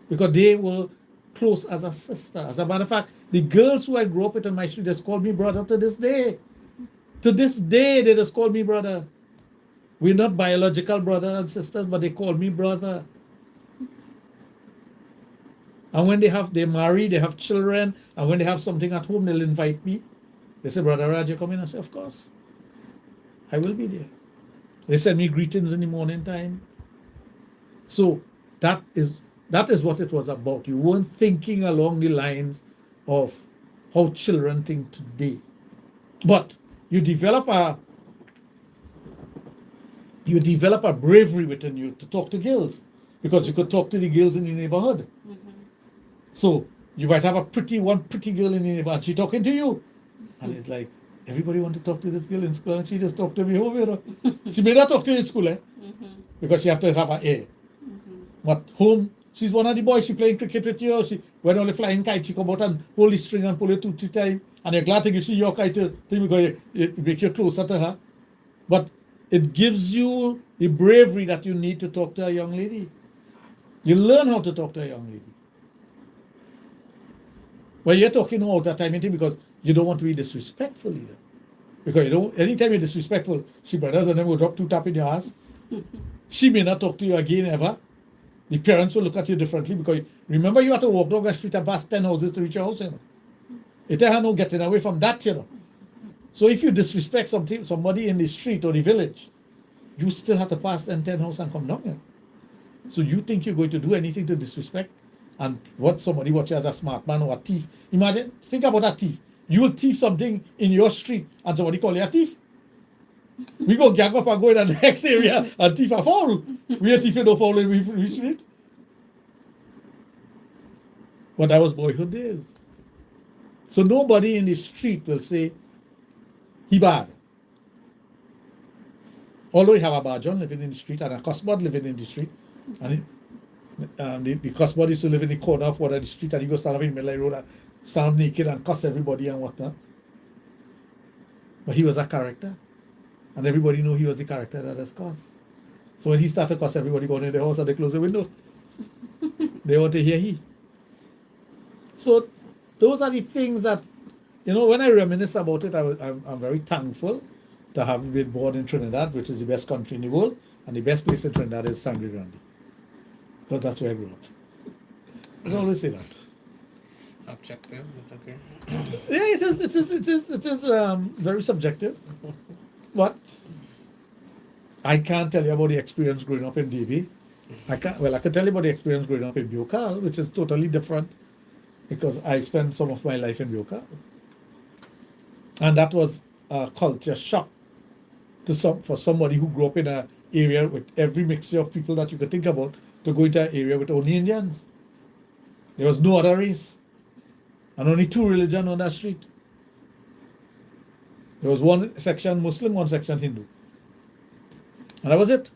Because they were close as a sister. As a matter of fact, the girls who I grew up with on my street just called me brother to this day. To this day, they just call me brother. We're not biological brothers and sisters, but they call me brother. And when they marry, they have children, and when they have something at home, they'll invite me. They say, Brother Raj, you come in? I say, of course. I will be there. They send me greetings in the morning time. So that is what it was about. You weren't thinking along the lines of how children think today. But you develop a bravery within you to talk to girls, because you could talk to the girls in the neighborhood. Mm-hmm. So you might have one pretty girl in the neighborhood, she talking to you. And it's like, everybody want to talk to this girl in school, and she just talked to me home, you know. She may not talk to you in school, because she have to have an A. Mm-hmm. But home, she's one of the boys, she playing cricket with you, when only flying kite, she come out and hold the string and pull it 2-3 times, and you're glad to see your kite because it make you closer to her. But it gives you the bravery that you need to talk to a young lady. You learn how to talk to a young lady. Well, you're talking all that time because you don't want to be disrespectful either. Because anytime you're disrespectful, she brothers and them will drop 2 taps in your ass. She may not talk to you again ever. The parents will look at you differently because remember you have to walk down the street and pass 10 houses to reach your house, you know. It ain't no getting away from that, you know. So if you disrespect somebody in the street or the village, you still have to pass them 10 houses and come down here. So you think you're going to do anything to disrespect and what somebody watches as a smart man or a thief. Imagine, think about a thief. You will thief something in your street and somebody call you a thief. We go gang up and go in the next area and thief a foul. We are thieving no foul in we street. But that was boyhood days. So nobody in the street will say he bad. Although you have a bad John living in the street and a cussbud living in the street, and the cussbud used to live in the corner of one of the street and he go stand up in the middle of the road and stand up naked and cuss everybody and whatnot. But he was a character. And everybody knew he was the character that has cuss. So when he started to cuss, everybody go in the house and they close the window. They want to hear he. So those are the things that, when I reminisce about it, I'm very thankful to have been born in Trinidad, which is the best country in the world, and the best place in Trinidad is Sangre Grande. Because that's where I grew up. I always say that. Objective, but okay. Yeah, it is very subjective. But I can't tell you about the experience growing up in DB. I can tell you about the experience growing up in Biocal, which is totally different because I spent some of my life in Biocal. And that was a culture shock for somebody who grew up in an area with every mixture of people that you could think about to go into an area with only Indians. There was no other race. And only two religions on that street. There was one section Muslim, one section Hindu. And that was it.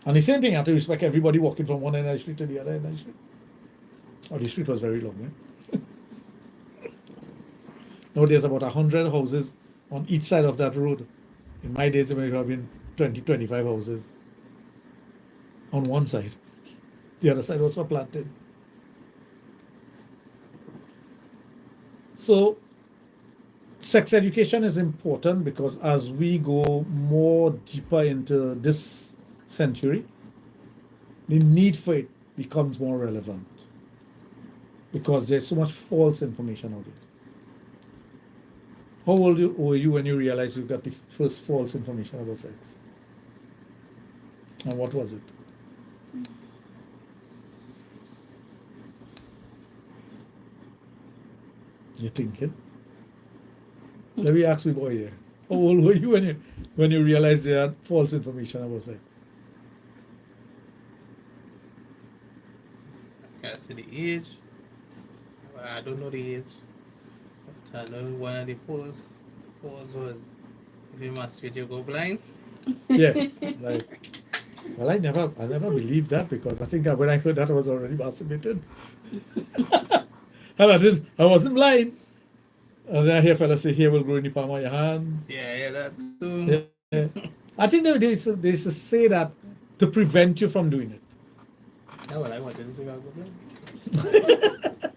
And the same thing, you have to respect everybody walking from one end of the street to the other end of the street. Oh, the street was very long, eh? Now there's about 100 houses on each side of that road. In my days, there may have been 20, 25 houses on one side. The other side was planted. So, sex education is important because as we go more deeper into this century, the need for it becomes more relevant because there's so much false information out there. How old were you when you realized you got the first false information about sex? And what was it? You thinking? Let me ask me boy here. How old were you when you realized you had false information about sex? I can't say the age. I don't know the age. But I know one of the first was if you masturbate you go blind. Yeah. I never believed that because I think when I heard that I was already masturbated. And I wasn't blind. And then I hear fellas say, hair will grow in the palm of your hand. Yeah, that too. Yeah. I think they used to say that to prevent you from doing it. Yeah, well, I wanted to see if I go blind.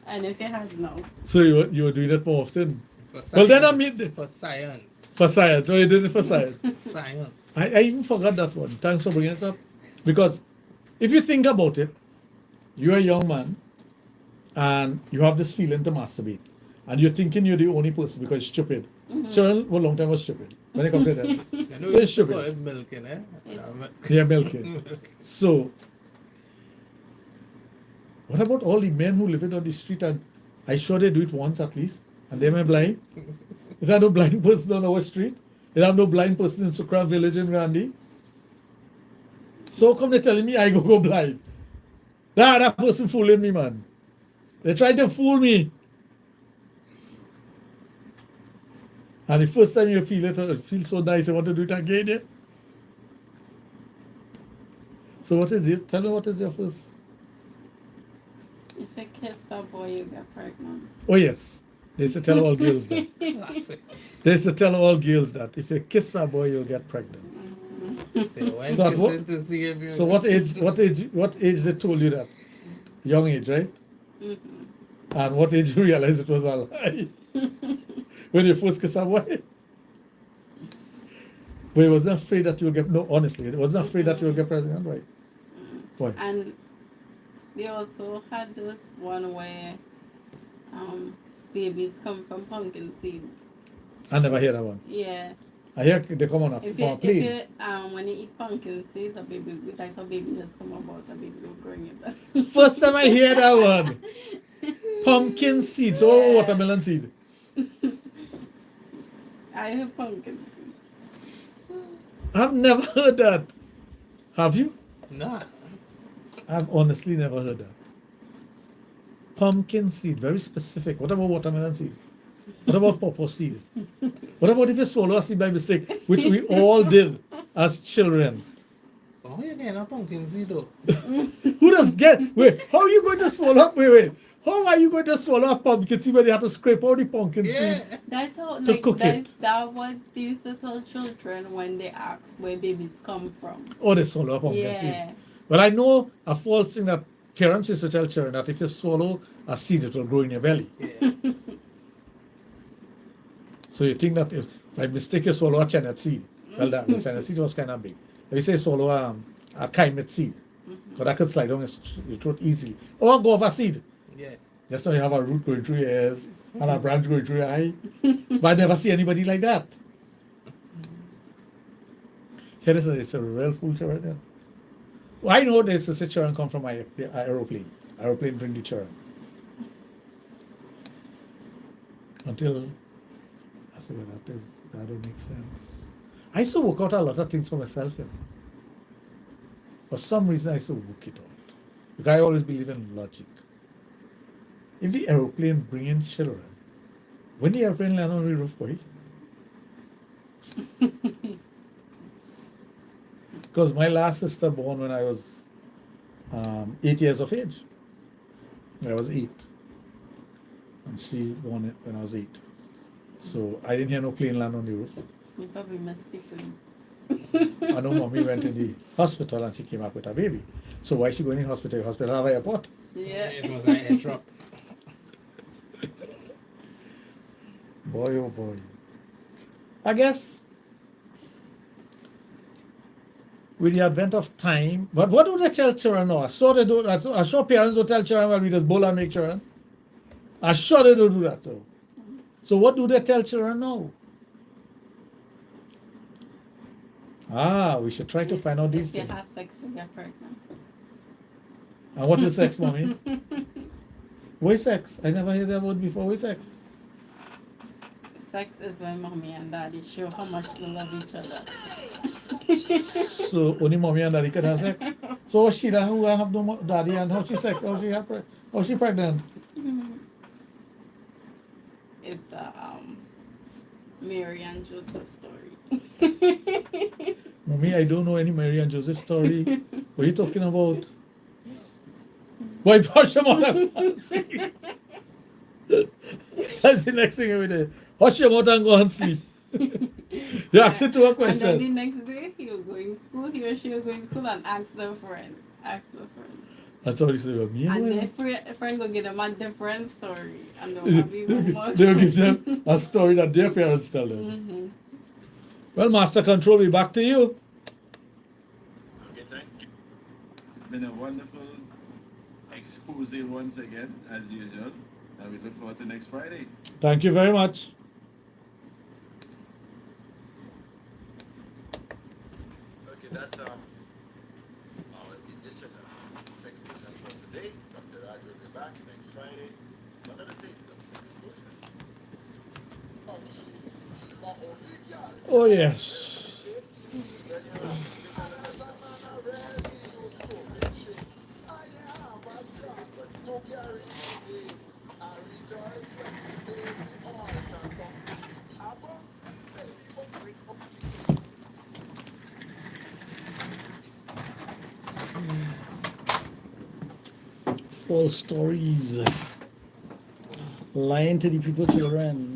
And if you had no. So you were doing it more often. For science. Well, then I mean For science. for science. So you did it for science. Science. I even forgot that one. Thanks for bringing it up. Because if you think about it, you're a young man and you have this feeling to masturbate. And you're thinking you're the only person because you're stupid. Mm-hmm. Children for a long time was stupid. When they come to that. You know, So it's we call stupid. it milking, eh? Yeah, milking. So, what about all the men who live on the street and I sure they do it once at least and they are blind? Is there no blind person on our street? Is there no blind person in Sukra village in Randy? So come they telling me I go blind. That person fooling me, man. They tried to fool me. And the first time you feel it feels so nice, you want to do it again, yeah? So what is it? Tell me what is your first? If you kiss a boy, you get pregnant. Oh yes. They used to tell all girls that. Classic. They used to tell all girls that if you kiss a boy, you'll get pregnant. So when So kissing to see if you So what age they told you that? Young age, right? Mm-hmm. And what age you realized it was a lie? When you first kiss a boy? But he wasn't afraid that you'll get, no, honestly, it wasn't afraid that you'll get pregnant, right? Why? And they also had this one where babies come from pumpkin seeds. I never hear that one. Yeah. I hear they come on a, If from a you, plane. if you when you eat pumpkin seeds, a baby, like a baby just come about, a baby will growing it. First time I hear that one. Pumpkin seeds, oh, watermelon seed. I have pumpkin seeds. I've never heard that. Have you? Nah. I've honestly never heard that. Pumpkin seed, very specific. What about watermelon seed? What about pawpaw seed? What about if you swallow a seed by mistake, which we all did as children? Oh, you getting a pumpkin seed though? Who does get? Wait, how are you going to swallow? Wait. How are you going to swallow a pumpkin seed when you have to scrape all the pumpkin seed? Yeah. That's how, To like, cook it. that's what they used to tell children when they ask where babies come from. Oh, they swallow a pumpkin seed. Yeah. Well, I know a false thing that parents used to tell children that if you swallow a seed, it will grow in your belly. Yeah. So you think that if by mistake you swallow a chenet seed, well, that the chenet seed was kind of big. If you say swallow a kaimit seed, because that could slide down your throat easily. Or a guava seed. Yeah. Just now you have a root going through your ears and a branch going through your eye. But I never see anybody like that. Here is it's a real fool right there. Well, I know there's a children come from my aeroplane. Aeroplane bring the children. Until I said, well, that don't make sense. I used to work out a lot of things for myself, you know. For some reason I used to work it out. Because I always believe in logic. If the aeroplane bring in children, when the airplane land on the roof, boy. Because my last sister born when I was 8 years of age. I was 8. And she born it when I was 8. So I didn't hear no plane land on the roof. You probably mistaken. I know mommy went in the hospital and she came up with a baby. So why she going in hospital? Hospital have an airport. Yeah. It was an air drop. Boy, oh boy. I guess with the advent of time, but what do they tell children now? I'm sure parents don't tell children, well, we just bowl and make children. I'm sure they don't do that though. So what do they tell children now? We should try to find out these If you things. have sex, you get pregnant. And what is sex, mommy? What is sex? I never heard that word before. What is sex? Sex is when mommy and daddy show how much they love each other. So only mommy and daddy can have sex. So Sheila, who have no daddy, and how she sex? How she pregnant? It's a Mary and Joseph story. Mommy, I don't know any Mary and Joseph story. What are you talking about? Why hush your mouth and go and sleep? That's the next thing every day. Hush your mouth and go and sleep. You ask it to a And then the question. next day, he will go in school, he or she will go in school and ask their friend. That's how you say about me. And their friend will give them a different story. And they'll have even more. They'll give them a story that their parents tell them. Mm-hmm. Well, Master Control, we back to you. Okay, thank you. It's been a wonderful expose once again, as usual. And we look forward to next Friday. Thank you very much. Okay, that's our edition of SEXPLOSION for today. Dr. Raj will be back next Friday. Another taste of SEXPLOSION. Oh, yes. False stories. Lying to the people, children.